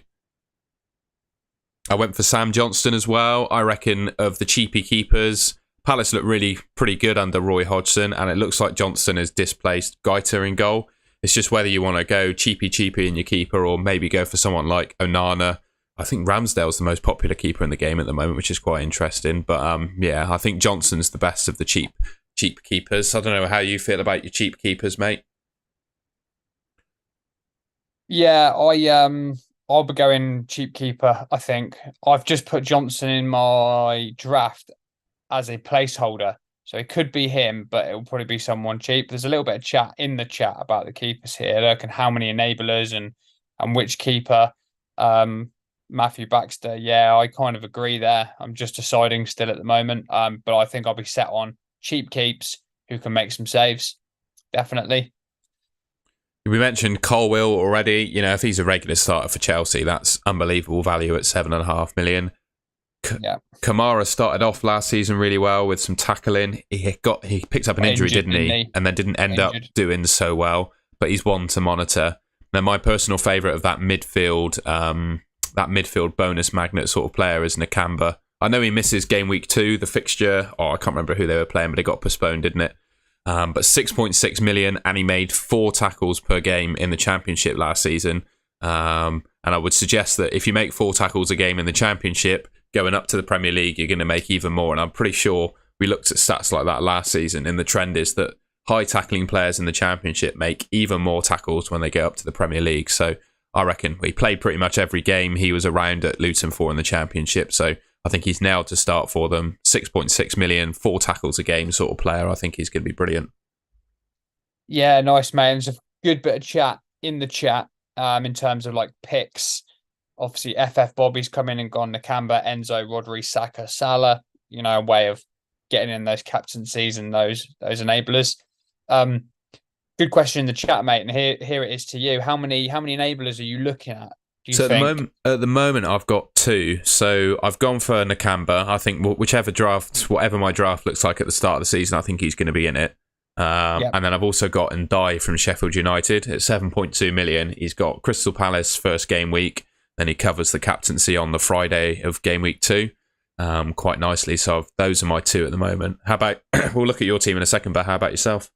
I went for Sam Johnston as well. I reckon of the cheapy keepers, Palace look really pretty good under Roy Hodgson, and it looks like Johnston has displaced Gaita in goal. It's just whether you want to go cheapy in your keeper or maybe go for someone like Onana. I think Ramsdale's the most popular keeper in the game at the moment, which is quite interesting. But I think Johnston's the best of the cheap keepers. I don't know how you feel about your cheap keepers, mate. Yeah, I'll be going cheap keeper. I think I've just put Johnson in my draft as a placeholder, so it could be him, but it'll probably be someone cheap. There's a little bit of chat in the chat about the keepers here. Look, and how many enablers and which keeper. Matthew Baxter, yeah, I kind of agree there. I'm just deciding still at the moment, but I think I'll be set on cheap keeps who can make some saves. Definitely. We mentioned Colwill already. If he's a regular starter for Chelsea, that's unbelievable value at 7.5 million. Kamara started off last season really well with some tackling. He picked up an injury, didn't he? And then didn't end up doing so well. But he's one to monitor. Now, my personal favourite of that midfield bonus magnet sort of player is Nakamba. I know he misses game week 2, the fixture. I can't remember who they were playing, but it got postponed, didn't it? But 6.6 million, and he made 4 tackles per game in the Championship last season. And I would suggest that if you make 4 tackles a game in the Championship, going up to the Premier League, you're going to make even more. And I'm pretty sure we looked at stats like that last season, and the trend is that high tackling players in the Championship make even more tackles when they get up to the Premier League. So I reckon we played pretty much every game he was around at Luton for in the Championship. So I think he's nailed to start for them. 6.6 million, 4 tackles a game sort of player. I think he's going to be brilliant. Yeah, nice, mate. There's a good bit of chat in the chat in terms of like picks. Obviously, FF Bobby's come in and gone. Nakamba, Enzo, Rodri, Saka, Salah. A way of getting in those captaincies and those enablers. Good question in the chat, mate. And here it is to you. How many enablers are you looking at? Do you think? At the moment, I've got 2. So I've gone for Nakamba. I think whatever my draft looks like at the start of the season, I think he's going to be in it. And then I've also got Ndai from Sheffield United at 7.2 million. He's got Crystal Palace first game week, then he covers the captaincy on the Friday of game week 2 quite nicely. So those are my 2 at the moment. How about, we'll look at your team in a second, but how about yourself?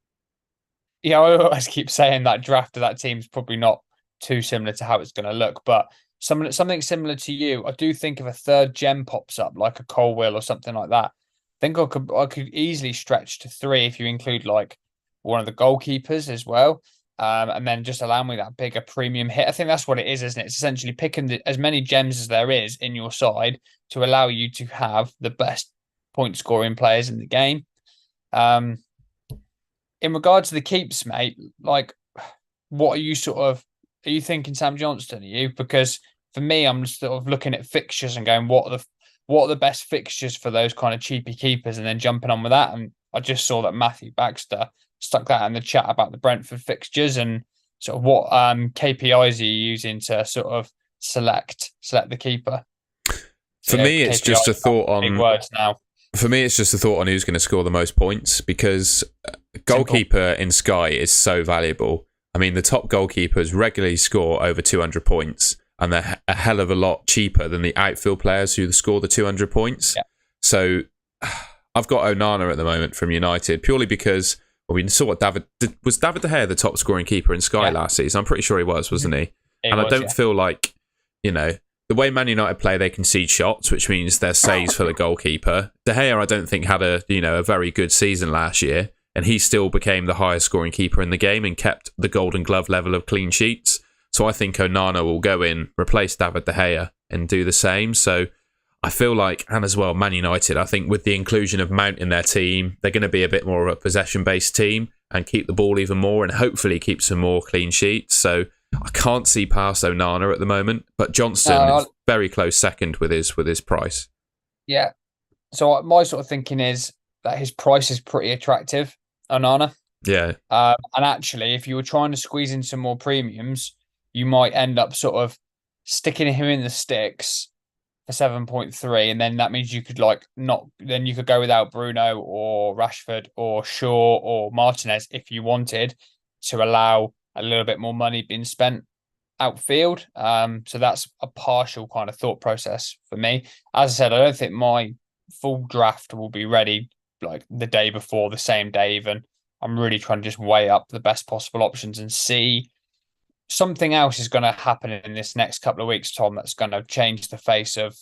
Yeah, I always keep saying that draft of that team's probably not too similar to how it's going to look, but something similar to you. I do think if a third gem pops up, like a Colwill or something like that, I think I could easily stretch to 3 if you include like one of the goalkeepers as well, and then just allow me that bigger premium hit. I think that's what it is, isn't it? It's essentially picking as many gems as there is in your side to allow you to have the best point scoring players in the game. In regard to the keeps, mate, like, what are you thinking Sam Johnston? Are you? Because for me, I'm sort of looking at fixtures and going, what are the best fixtures for those kind of cheapy keepers, and then jumping on with that. And I just saw that Matthew Baxter stuck that in the chat about the Brentford fixtures, and sort of what KPIs are you using to sort of select the keeper? For me, it's just a thought on big words now. For me, it's just a thought on who's going to score the most points, because goalkeeper in Sky is so valuable. I mean, the top goalkeepers regularly score over 200 points, and they're a hell of a lot cheaper than the outfield players who score the 200 points. Yeah. So I've got Onana at the moment from United, purely because we saw what David De Gea the top scoring keeper in Sky last season. I'm pretty sure he was, wasn't he? I don't feel like, the way Man United play, they concede shots, which means they're saves for the goalkeeper. De Gea, I don't think, had a very good season last year, and he still became the highest scoring keeper in the game and kept the Golden Glove level of clean sheets. So I think Onana will go in, replace David De Gea, and do the same. So I feel like, and as well, Man United, I think with the inclusion of Mount in their team, they're going to be a bit more of a possession-based team and keep the ball even more, and hopefully keep some more clean sheets. So I can't see past Onana at the moment, but Johnston is very close second with his price. Yeah. So my sort of thinking is that his price is pretty attractive, Onana. Yeah. And actually, if you were trying to squeeze in some more premiums, you might end up sort of sticking him in the sticks for 7.3, and then that means you could then you could go without Bruno or Rashford or Shaw or Martinez if you wanted, to allow a little bit more money being spent outfield. So that's a partial kind of thought process for me. As I said, I don't think my full draft will be ready like the day before, the same day even. I'm really trying to just weigh up the best possible options and see. Something else is going to happen in this next couple of weeks, Tom, that's going to change the face of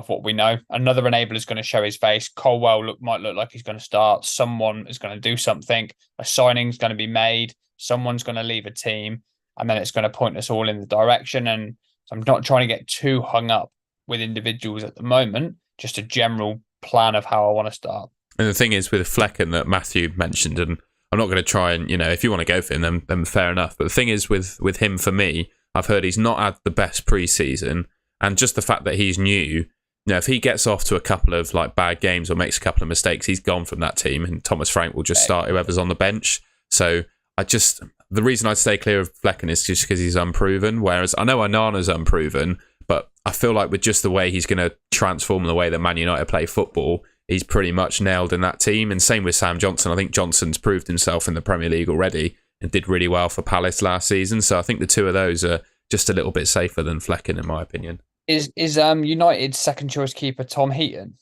what we know. Another enabler is going to show his face. Colwell might look like he's going to start. Someone is going to do something. A signing is going to be made. Someone's going to leave a team, and then it's going to point us all in the direction. And so I'm not trying to get too hung up with individuals at the moment, just a general plan of how I want to start. And the thing is with Flecken that Matthew mentioned, and I'm not going to try and, if you want to go for him, then fair enough. But the thing is with him, for me, I've heard he's not had the best preseason, and just the fact that he's new, if he gets off to a couple of bad games or makes a couple of mistakes, he's gone from that team, and Thomas Frank will just start whoever's on the bench. So the reason I'd stay clear of Flecken is just because he's unproven, whereas I know Onana's unproven, but I feel like with just the way he's going to transform the way that Man United play football, he's pretty much nailed in that team. And same with Sam Johnson. I think Johnson's proved himself in the Premier League already and did really well for Palace last season. So I think the two of those are just a little bit safer than Flecken, in my opinion. Is United's second choice keeper Tom Heaton?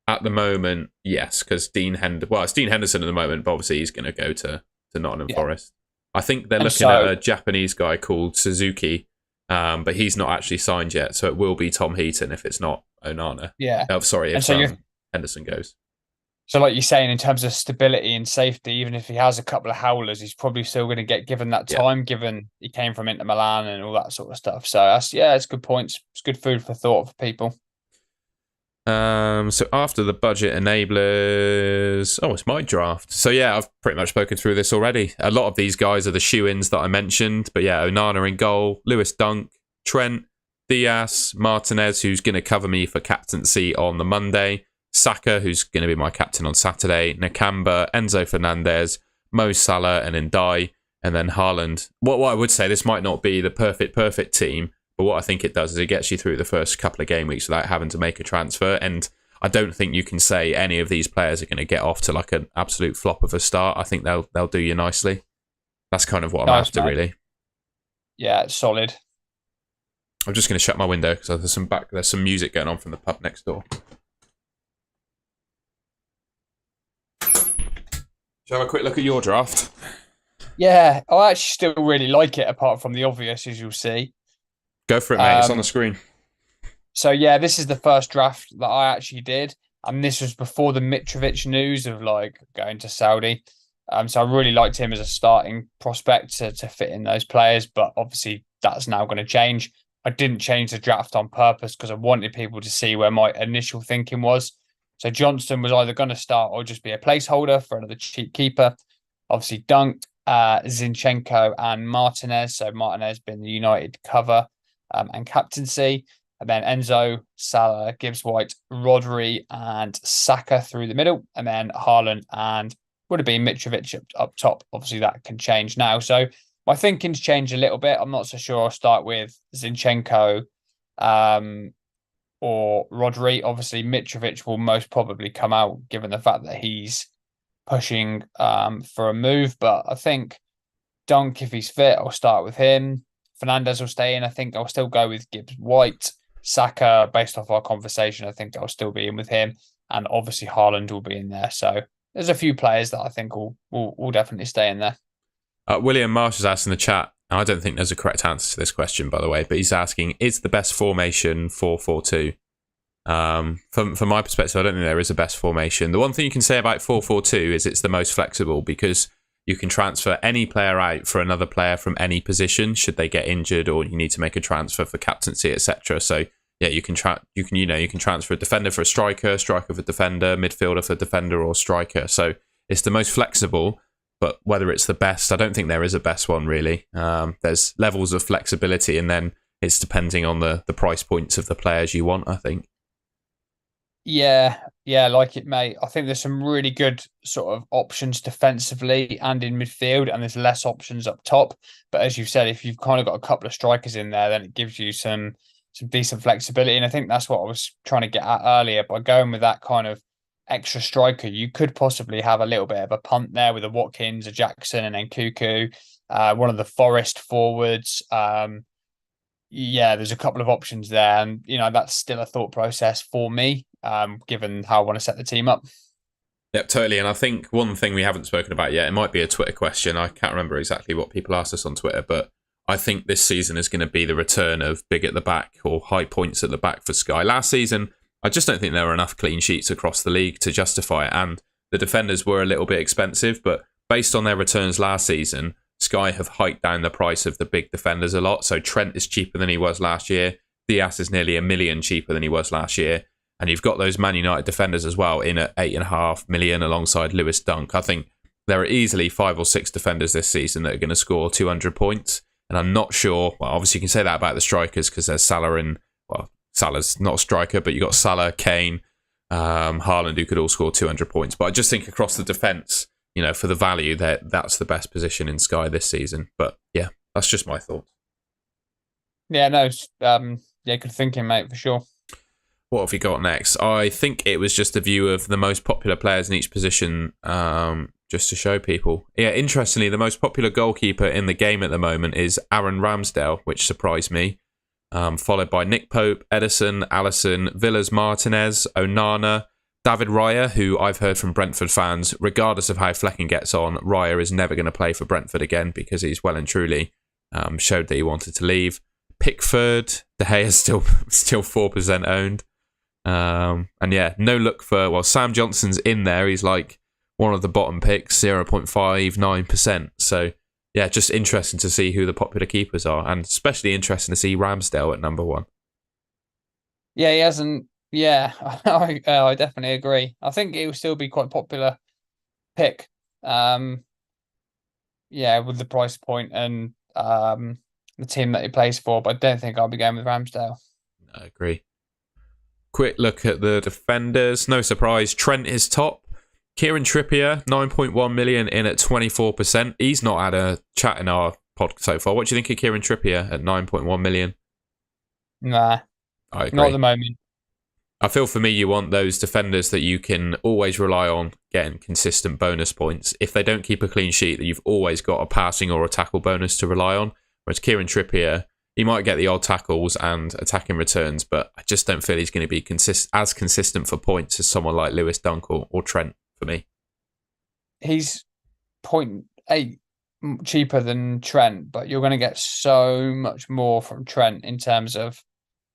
At the moment, yes, because it's Dean Henderson at the moment, but obviously he's going to go to Nottingham Forest. I think they're looking at a Japanese guy called Suzuki, but he's not actually signed yet. So it will be Tom Heaton if it's not Onana. Yeah. Oh, sorry, if Henderson goes. So like you're saying, in terms of stability and safety, even if he has a couple of howlers, he's probably still going to get given that time, given he came from Inter Milan and all that sort of stuff. So it's good points. It's good food for thought for people. So after the budget enablers, it's my draft. So yeah, I've pretty much spoken through this already. A lot of these guys are the shoe-ins that I mentioned, but yeah, Onana in goal, Lewis Dunk, Trent, Diaz, Martinez, who's going to cover me for captaincy on the Monday, Saka, who's going to be my captain on Saturday, Nakamba, Enzo Fernandez, Mo Salah, and Ndai, and then Haaland. What I would say, this might not be the perfect team, but what I think it does is it gets you through the first couple of game weeks without having to make a transfer. And I don't think you can say any of these players are going to get off to like an absolute flop of a start. I think they'll do you nicely. That's kind of what I'm after, really. Yeah, it's solid. I'm just going to shut my window because there's some music going on from the pub next door. Shall I have a quick look at your draft? Yeah, I actually still really like it, apart from the obvious, as you'll see. Go for it, mate. It's on the screen. So, yeah, this is the first draft that I actually did. And this was before the Mitrovic news of like going to Saudi. So I really liked him as a starting prospect to fit in those players. But obviously, that's now going to change. I didn't change the draft on purpose because I wanted people to see where my initial thinking was. So Johnston was either going to start or just be a placeholder for another cheap keeper. Obviously, Dunk, Zinchenko, and Martinez. So Martinez being the United cover and captaincy. And then Enzo, Salah, Gibbs-White, Rodri, and Saka through the middle. And then Haaland and would have been Mitrovic up top. Obviously, that can change now. So my thinking's changed a little bit. I'm not so sure I'll start with Zinchenko or Rodri. Obviously, Mitrovic will most probably come out given the fact that he's pushing for a move. But I think Dunk, if he's fit, I'll start with him. Fernandez will stay in. I think I'll still go with Gibbs-White. Saka, based off our conversation, I think I'll still be in with him. And obviously Haaland will be in there. So there's a few players that I think will definitely stay in there. William Marsh is asking in the chat, and I don't think there's a correct answer to this question, by the way, but he's asking, is the best formation 4-4-2? From my perspective, I don't think there is a best formation. The one thing you can say about 4-4-2 is it's the most flexible because you can transfer any player out for another player from any position should they get injured or you need to make a transfer for captaincy, etc. So yeah, you can transfer a defender for a striker for defender, midfielder for defender, or striker. So it's the most flexible, but whether it's the best, I don't think there is a best one really. There's levels of flexibility, and then it's depending on the price points of the players you want, I think. Yeah, like it, mate. I think there's some really good sort of options defensively and in midfield, and there's less options up top. But as you've said, if you've kind of got a couple of strikers in there, then it gives you some decent flexibility. And I think that's what I was trying to get at earlier. By going with that kind of extra striker, you could possibly have a little bit of a punt there with a Watkins, a Jackson, and then Cuckoo, one of the Forest forwards. Yeah, there's a couple of options there, and that's still a thought process for me, given how I want to set the team up. Yep, totally. And I think one thing we haven't spoken about yet, it might be a Twitter question. I can't remember exactly what people asked us on Twitter, but I think this season is going to be the return of big at the back or high points at the back for Sky. Last season, I just don't think there were enough clean sheets across the league to justify it, and the defenders were a little bit expensive, but based on their returns last season, Sky have hiked down the price of the big defenders a lot. So Trent is cheaper than he was last year. Diaz is nearly $1 million cheaper than he was last year. And you've got those Man United defenders as well in at $8.5 million alongside Lewis Dunk. I think there are easily 5 or 6 defenders this season that are going to score 200 points. And I'm not sure, well, obviously you can say that about the strikers because there's Salah and, well, Salah's not a striker, but you've got Salah, Kane, Haaland, who could all score 200 points. But I just think across the defence, for the value, that's the best position in Sky this season. But yeah, that's just my thoughts. Yeah, no, good thinking, mate, for sure. What have we got next? I think it was just a view of the most popular players in each position, just to show people. Yeah, interestingly, the most popular goalkeeper in the game at the moment is Aaron Ramsdale, which surprised me. Followed by Nick Pope, Edison, Allison, Villas Martinez, Onana, David Raya, who I've heard from Brentford fans, regardless of how Flecken gets on, Raya is never going to play for Brentford again because he's well and truly showed that he wanted to leave. Pickford, De Gea is still 4% owned. And yeah, no look for, well, Sam Johnson's in there. He's like one of the bottom picks, 0.59%. So yeah, just interesting to see who the popular keepers are, and especially interesting to see Ramsdale at number 1. Yeah, he hasn't Yeah, I definitely agree. I think it will still be quite popular pick. Um, yeah, with the price point and the team that he plays for, but I don't think I'll be going with Ramsdale. I agree. Quick look at the defenders. No surprise, Trent is top. Kieran Trippier, 9.1 million in at 24%. He's not had a chat in our pod so far. What do you think of Kieran Trippier at 9.1 million? Nah, I not at agree. the moment. I feel for me, you want those defenders that you can always rely on getting consistent bonus points. If they don't keep a clean sheet, that you've always got a passing or a tackle bonus to rely on. Whereas Kieran Trippier, he might get the odd tackles and attacking returns, but I just don't feel he's going to be as consistent for points as someone like Lewis Dunk or Trent for me. He's 0.8 cheaper than Trent, but you're going to get so much more from Trent in terms of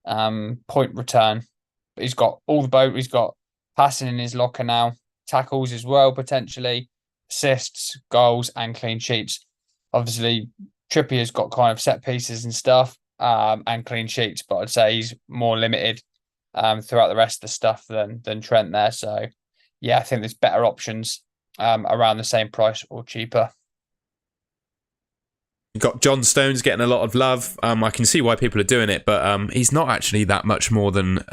point return. He's got all the boat. He's got passing in his locker now, tackles as well, potentially, assists, goals, and clean sheets. Obviously, Trippier's got kind of set pieces and stuff, and clean sheets, but I'd say he's more limited throughout the rest of the stuff than Trent there. So, yeah, I think there's better options around the same price or cheaper. Got John Stones getting a lot of love. I can see why people are doing it, but he's not actually that much more than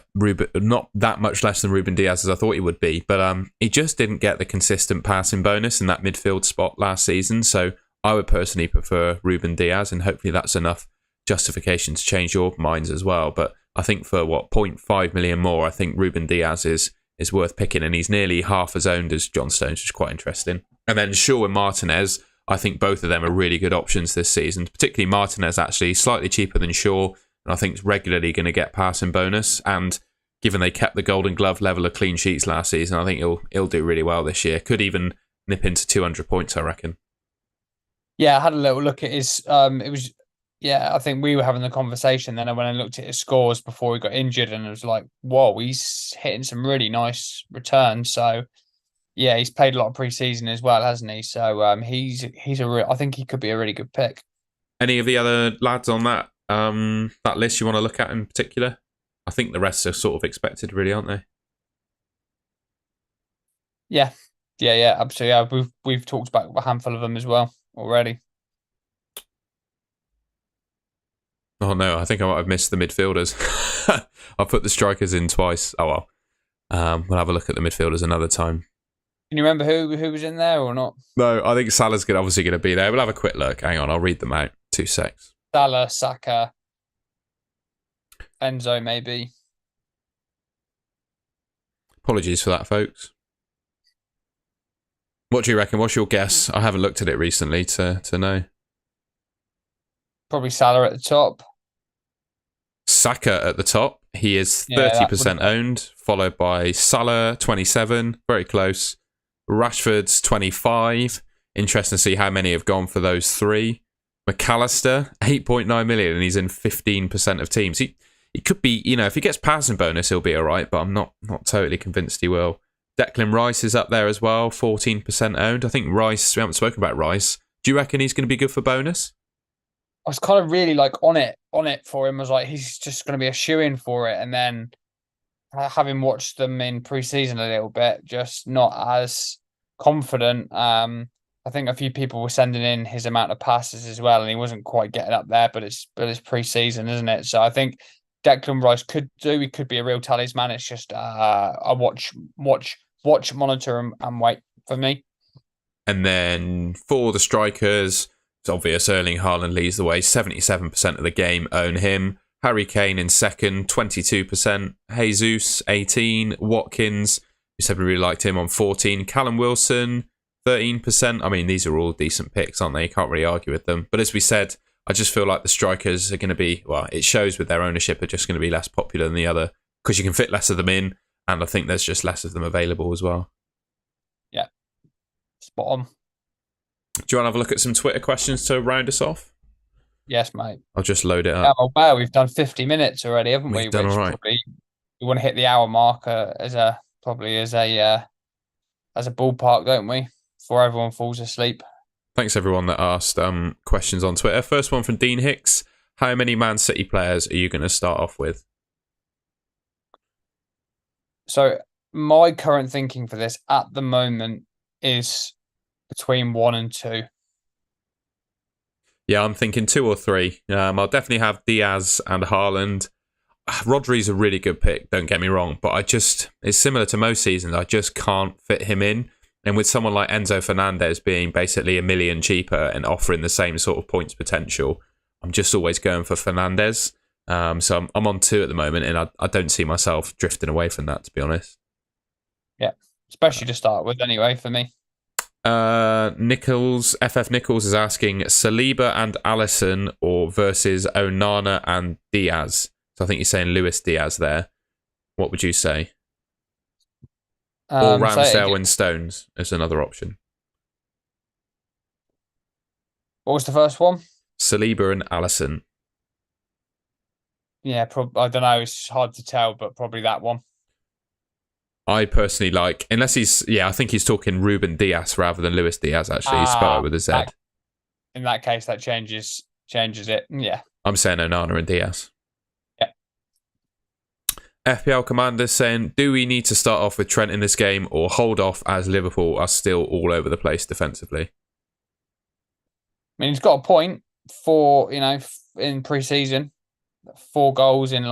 not that much less than Ruben Diaz as I thought he would be. But he just didn't get the consistent passing bonus in that midfield spot last season. So I would personally prefer Ruben Diaz, and hopefully that's enough justification to change your minds as well. But I think for 0.5 million more, I think Ruben Diaz is worth picking, and he's nearly half as owned as John Stones, which is quite interesting. And then Shaw and Martinez, I think both of them are really good options this season, particularly Martinez, actually slightly cheaper than Shaw, and I think is regularly going to get passing bonus. And given they kept the Golden Glove level of clean sheets last season, I think he'll do really well this year. Could even nip into 200 points, I reckon. Yeah, I had a little look at his. I think we were having the conversation. Then I went and looked at his scores before he got injured, and it was like, whoa, he's hitting some really nice returns. So yeah, he's played a lot of preseason as well, hasn't he? So he's I think he could be a really good pick. Any of the other lads on that list you want to look at in particular? I think the rest are sort of expected, really, aren't they? Yeah, absolutely. Yeah, we've talked about a handful of them as well already. Oh no, I think I might have missed the midfielders. I've put the strikers in twice. Oh well. We'll have a look at the midfielders another time. Can you remember who was in there or not? No, I think Salah's obviously going to be there. We'll have a quick look. Hang on, I'll read them out. 2 secs. Salah, Saka, Enzo, maybe. Apologies for that, folks. What do you reckon? What's your guess? I haven't looked at it recently to know. Probably Salah at the top. Saka at the top. He is 30% owned, followed by Salah, 27. Very close. Rashford's 25. Interesting to see how many have gone for those three. McAllister, 8.9 million, and he's in 15% of teams. He could be, if he gets passing bonus, he'll be all right, but I'm not totally convinced he will. Declan Rice is up there as well, 14% owned. I think Rice, we haven't spoken about Rice. Do you reckon he's going to be good for bonus? I was kind of really on it for him. I was like, he's just going to be a shoe-in for it. And then having watched them in pre-season a little bit, just not as confident. I think a few people were sending in his amount of passes as well, and he wasn't quite getting up there. But it's pre-season, isn't it? So I think Declan Rice he could be a real talisman. It's just a watch, monitor, and wait for me. And then for the strikers, it's obvious Erling Haaland leads the way. 77% of the game own him. Harry Kane in second, 22%. Jesus, 18. Watkins, we said we really liked him, on 14. Callum Wilson, 13%. I mean, these are all decent picks, aren't they? You can't really argue with them. But as we said, I just feel like the strikers are going to be, well, it shows with their ownership, are just going to be less popular than the other because you can fit less of them in, and I think there's just less of them available as well. Yeah. Spot on. Do you want to have a look at some Twitter questions to round us off? Yes, mate. I'll just load it up. Yeah, wow, we've done 50 minutes already, haven't we? We've done all right. We want to hit the hour mark as a ballpark, don't we? Before everyone falls asleep. Thanks everyone that asked questions on Twitter. First one from Dean Hicks. How many Man City players are you going to start off with? So my current thinking for this at the moment is between 1 and 2. Yeah, I'm thinking 2 or 3. I'll definitely have Diaz and Haaland. Rodri's a really good pick, don't get me wrong, but it's similar to most seasons. I just can't fit him in. And with someone like Enzo Fernandez being basically a million cheaper and offering the same sort of points potential, I'm just always going for Fernandez. So I'm on 2 at the moment, and I don't see myself drifting away from that, to be honest. Yeah, especially to start with anyway for me. Nichols, FF Nichols is asking Saliba and Alisson or versus Onana and Diaz. So I think you're saying Luis Diaz there. What would you say? Or Ramsdale and Stones as another option. What was the first one? Saliba and Alisson. Yeah, I don't know. It's hard to tell, but probably that one. I personally like, unless I think he's talking Ruben Diaz rather than Luis Diaz, actually. He's spelled with a Z. In that case, that changes it. Yeah. I'm saying Onana and Diaz. Yeah. FPL Commander saying, do we need to start off with Trent in this game or hold off as Liverpool are still all over the place defensively? I mean, he's got a point for, in pre-season. 4 goals in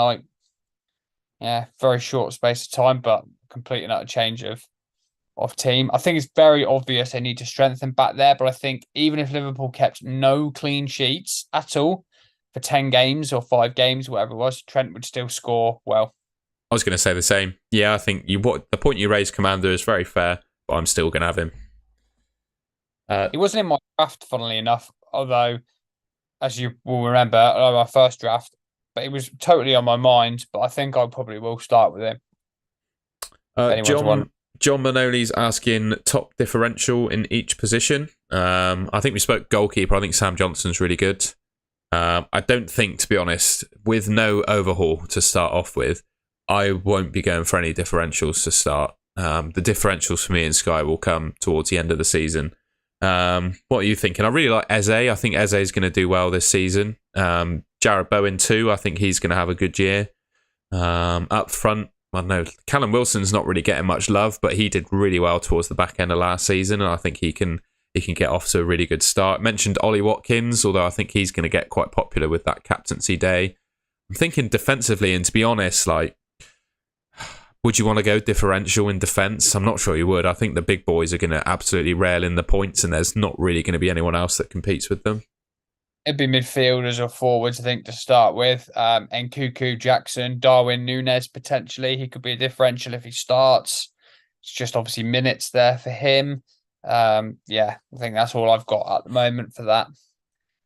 very short space of time, but complete and utter change of team. I think it's very obvious they need to strengthen back there, but I think even if Liverpool kept no clean sheets at all for 10 games or 5 games, whatever it was, Trent would still score well. I was going to say the same. Yeah, I think the point you raised, Commander, is very fair, but I'm still going to have him. He wasn't in my draft, funnily enough, although, as you will remember, our first draft, but it was totally on my mind, but I think I probably will start with him. John Manoli's asking top differential in each position. I think we spoke goalkeeper. I think Sam Johnson's really good. I don't think, to be honest, with no overhaul to start off with, I won't be going for any differentials to start. The differentials for me in Sky will come towards the end of the season. What are you thinking? I really like Eze. I think Eze is going to do well this season. Jarrod Bowen too. I think he's going to have a good year. Up front, I don't know. Callum Wilson's not really getting much love, but he did really well towards the back end of last season, and I think he can get off to a really good start. Mentioned Ollie Watkins, although I think he's going to get quite popular with that captaincy day. I'm thinking defensively, and to be honest, would you want to go differential in defence? I'm not sure you would. I think the big boys are going to absolutely rail in the points, and there's not really going to be anyone else that competes with them. It'd be midfielders or forwards, I think, to start with. Nkunku, Jackson, Darwin Núñez, potentially. He could be a differential if he starts. It's just obviously minutes there for him. I think that's all I've got at the moment for that.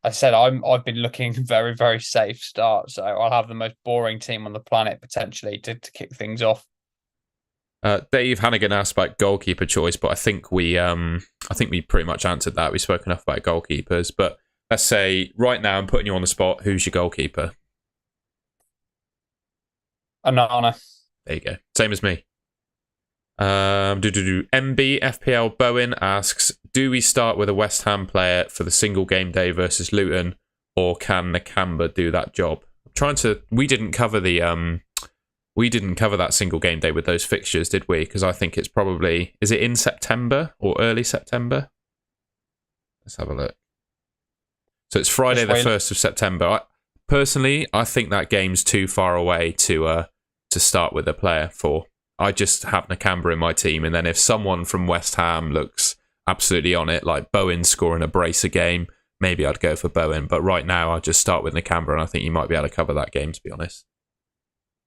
I said I've been looking very, very safe start, so I'll have the most boring team on the planet potentially to kick things off. Dave Hannigan asked about goalkeeper choice, but I think we pretty much answered that. We spoke enough about goalkeepers, but let's say right now I'm putting you on the spot. Who's your goalkeeper? Onana. There you go. Same as me. MB FPL Bowen asks, do we start with a West Ham player for the single game day versus Luton, or can Nakamba do that job? We didn't cover that single game day with those fixtures, did we? Because I think it's probably, is it in September or early September? Let's have a look. So it's Friday the 1st of September. Personally, I think that game's too far away to start with a player for. I just have Nakamba in my team, and then if someone from West Ham looks absolutely on it, like Bowen scoring a brace a game, maybe I'd go for Bowen. But right now, I'll just start with Nakamba, and I think you might be able to cover that game, to be honest.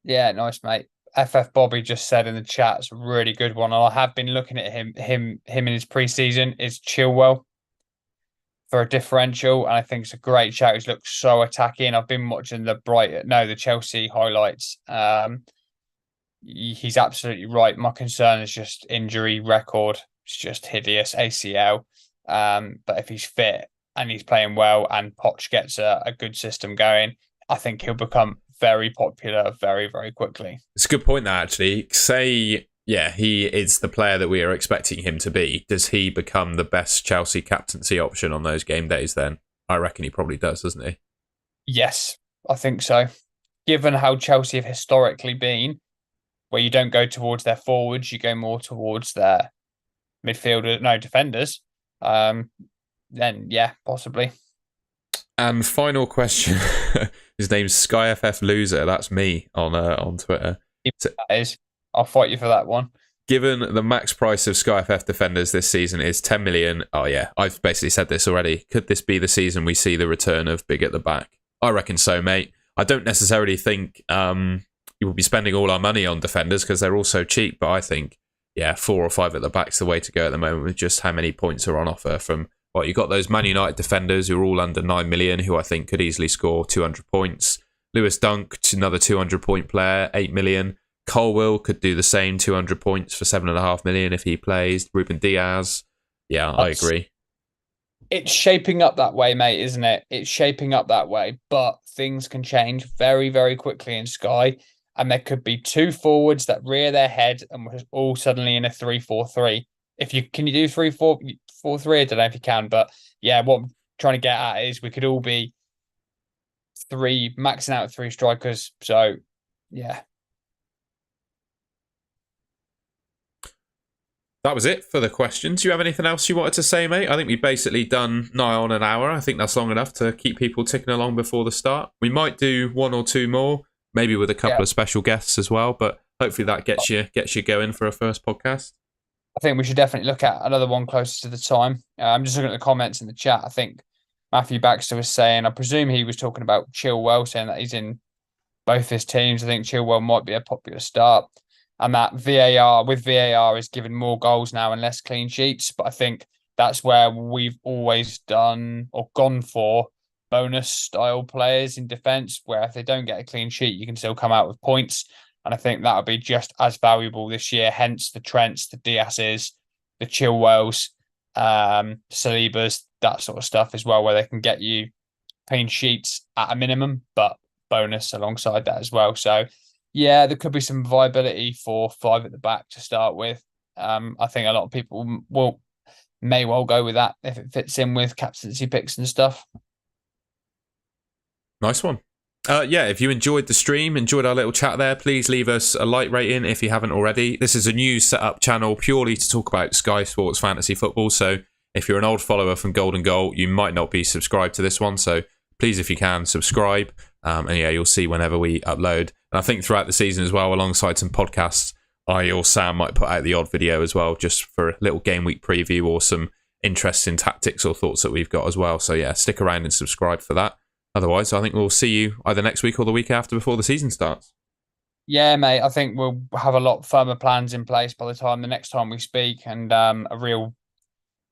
Yeah, nice, mate. FF Bobby just said in the chat, it's a really good one. And I have been looking at him in his preseason is Chilwell for a differential, and I think it's a great shout. He's looked so attacking. I've been watching the Chelsea highlights. He's absolutely right. My concern is just injury record. It's just hideous, ACL. But if he's fit and he's playing well and Poch gets a good system going, I think he'll become very popular very, very quickly. It's a good point, that actually. Say, he is the player that we are expecting him to be. Does he become the best Chelsea captaincy option on those game days then? I reckon he probably does, doesn't he? Yes, I think so. Given how Chelsea have historically been, where you don't go towards their forwards, you go more towards their defenders, then yeah, possibly. And final question. His name's SkyFF Loser. That's me on Twitter. That is, I'll fight you for that one. Given the max price of SkyFF defenders this season is 10 million, oh yeah, I've basically said this already. Could this be the season we see the return of big at the back? I reckon so, mate. I don't necessarily think you will be spending all our money on defenders because they're all so cheap, but I think, yeah, 4 or 5 at the back's the way to go at the moment with just how many points are on offer from, well, you've got those Man United defenders who are all under 9 million, who I think could easily score 200 points. Lewis Dunk, another 200-point player, 8 million. Colwill could do the same, 200 points for 7.5 million if he plays. Ruben Diaz. Yeah, I agree. It's shaping up that way, mate, isn't it? It's shaping up that way, but things can change very, very quickly in Sky, and there could be 2 forwards that rear their head and we're all suddenly in a 3-4-3. Can you do 3-4-3? I don't know if you can, but yeah, what I'm trying to get at is we could all be maxing out 3 strikers. So yeah. That was it for the questions. Do you have anything else you wanted to say, mate? I think we've basically done nigh on an hour. I think that's long enough to keep people ticking along before the start. We might do 1 or 2 more, maybe with a couple of special guests as well, but hopefully that gets you going for a first podcast. I think we should definitely look at another one closer to the time. I'm just looking at the comments in the chat. I think Matthew Baxter was saying, I presume he was talking about Chilwell, saying that he's in both his teams. I think Chilwell might be a popular start. And that VAR is giving more goals now and less clean sheets. But I think that's where we've always done or gone for bonus style players in defence, where if they don't get a clean sheet, you can still come out with points. And I think that would be just as valuable this year. Hence the Trents, the Diaz's, the Chilwells, Salibas, that sort of stuff as well, where they can get you clean sheets at a minimum, but bonus alongside that as well. So yeah, there could be some viability for 5 at the back to start with. I think a lot of people may well go with that if it fits in with captaincy picks and stuff. Nice one. If you enjoyed the stream, enjoyed our little chat there, please leave us a like rating if you haven't already. This is a new setup channel purely to talk about Sky Sports Fantasy Football. So if you're an old follower from Golden Goal, you might not be subscribed to this one. So please, if you can, subscribe. And yeah, you'll see whenever we upload. And I think throughout the season as well, alongside some podcasts, I or Sam might put out the odd video as well, just for a little game week preview or some interesting tactics or thoughts that we've got as well. So yeah, stick around and subscribe for that. Otherwise, I think we'll see you either next week or the week after before the season starts. Yeah, mate, I think we'll have a lot firmer plans in place by the next time we speak, and a real,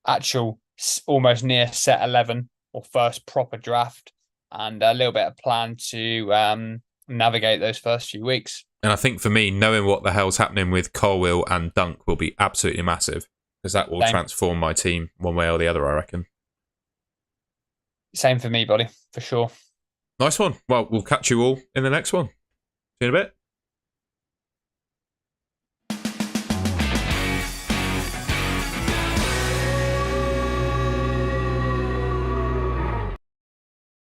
actual, almost near set 11 or first proper draft, and a little bit of plan to navigate those first few weeks. And I think for me, knowing what the hell's happening with Colwill and Dunk will be absolutely massive, because that will transform my team one way or the other, I reckon. Same for me, buddy, for sure. Nice one. Well, we'll catch you all in the next one. See you in a bit.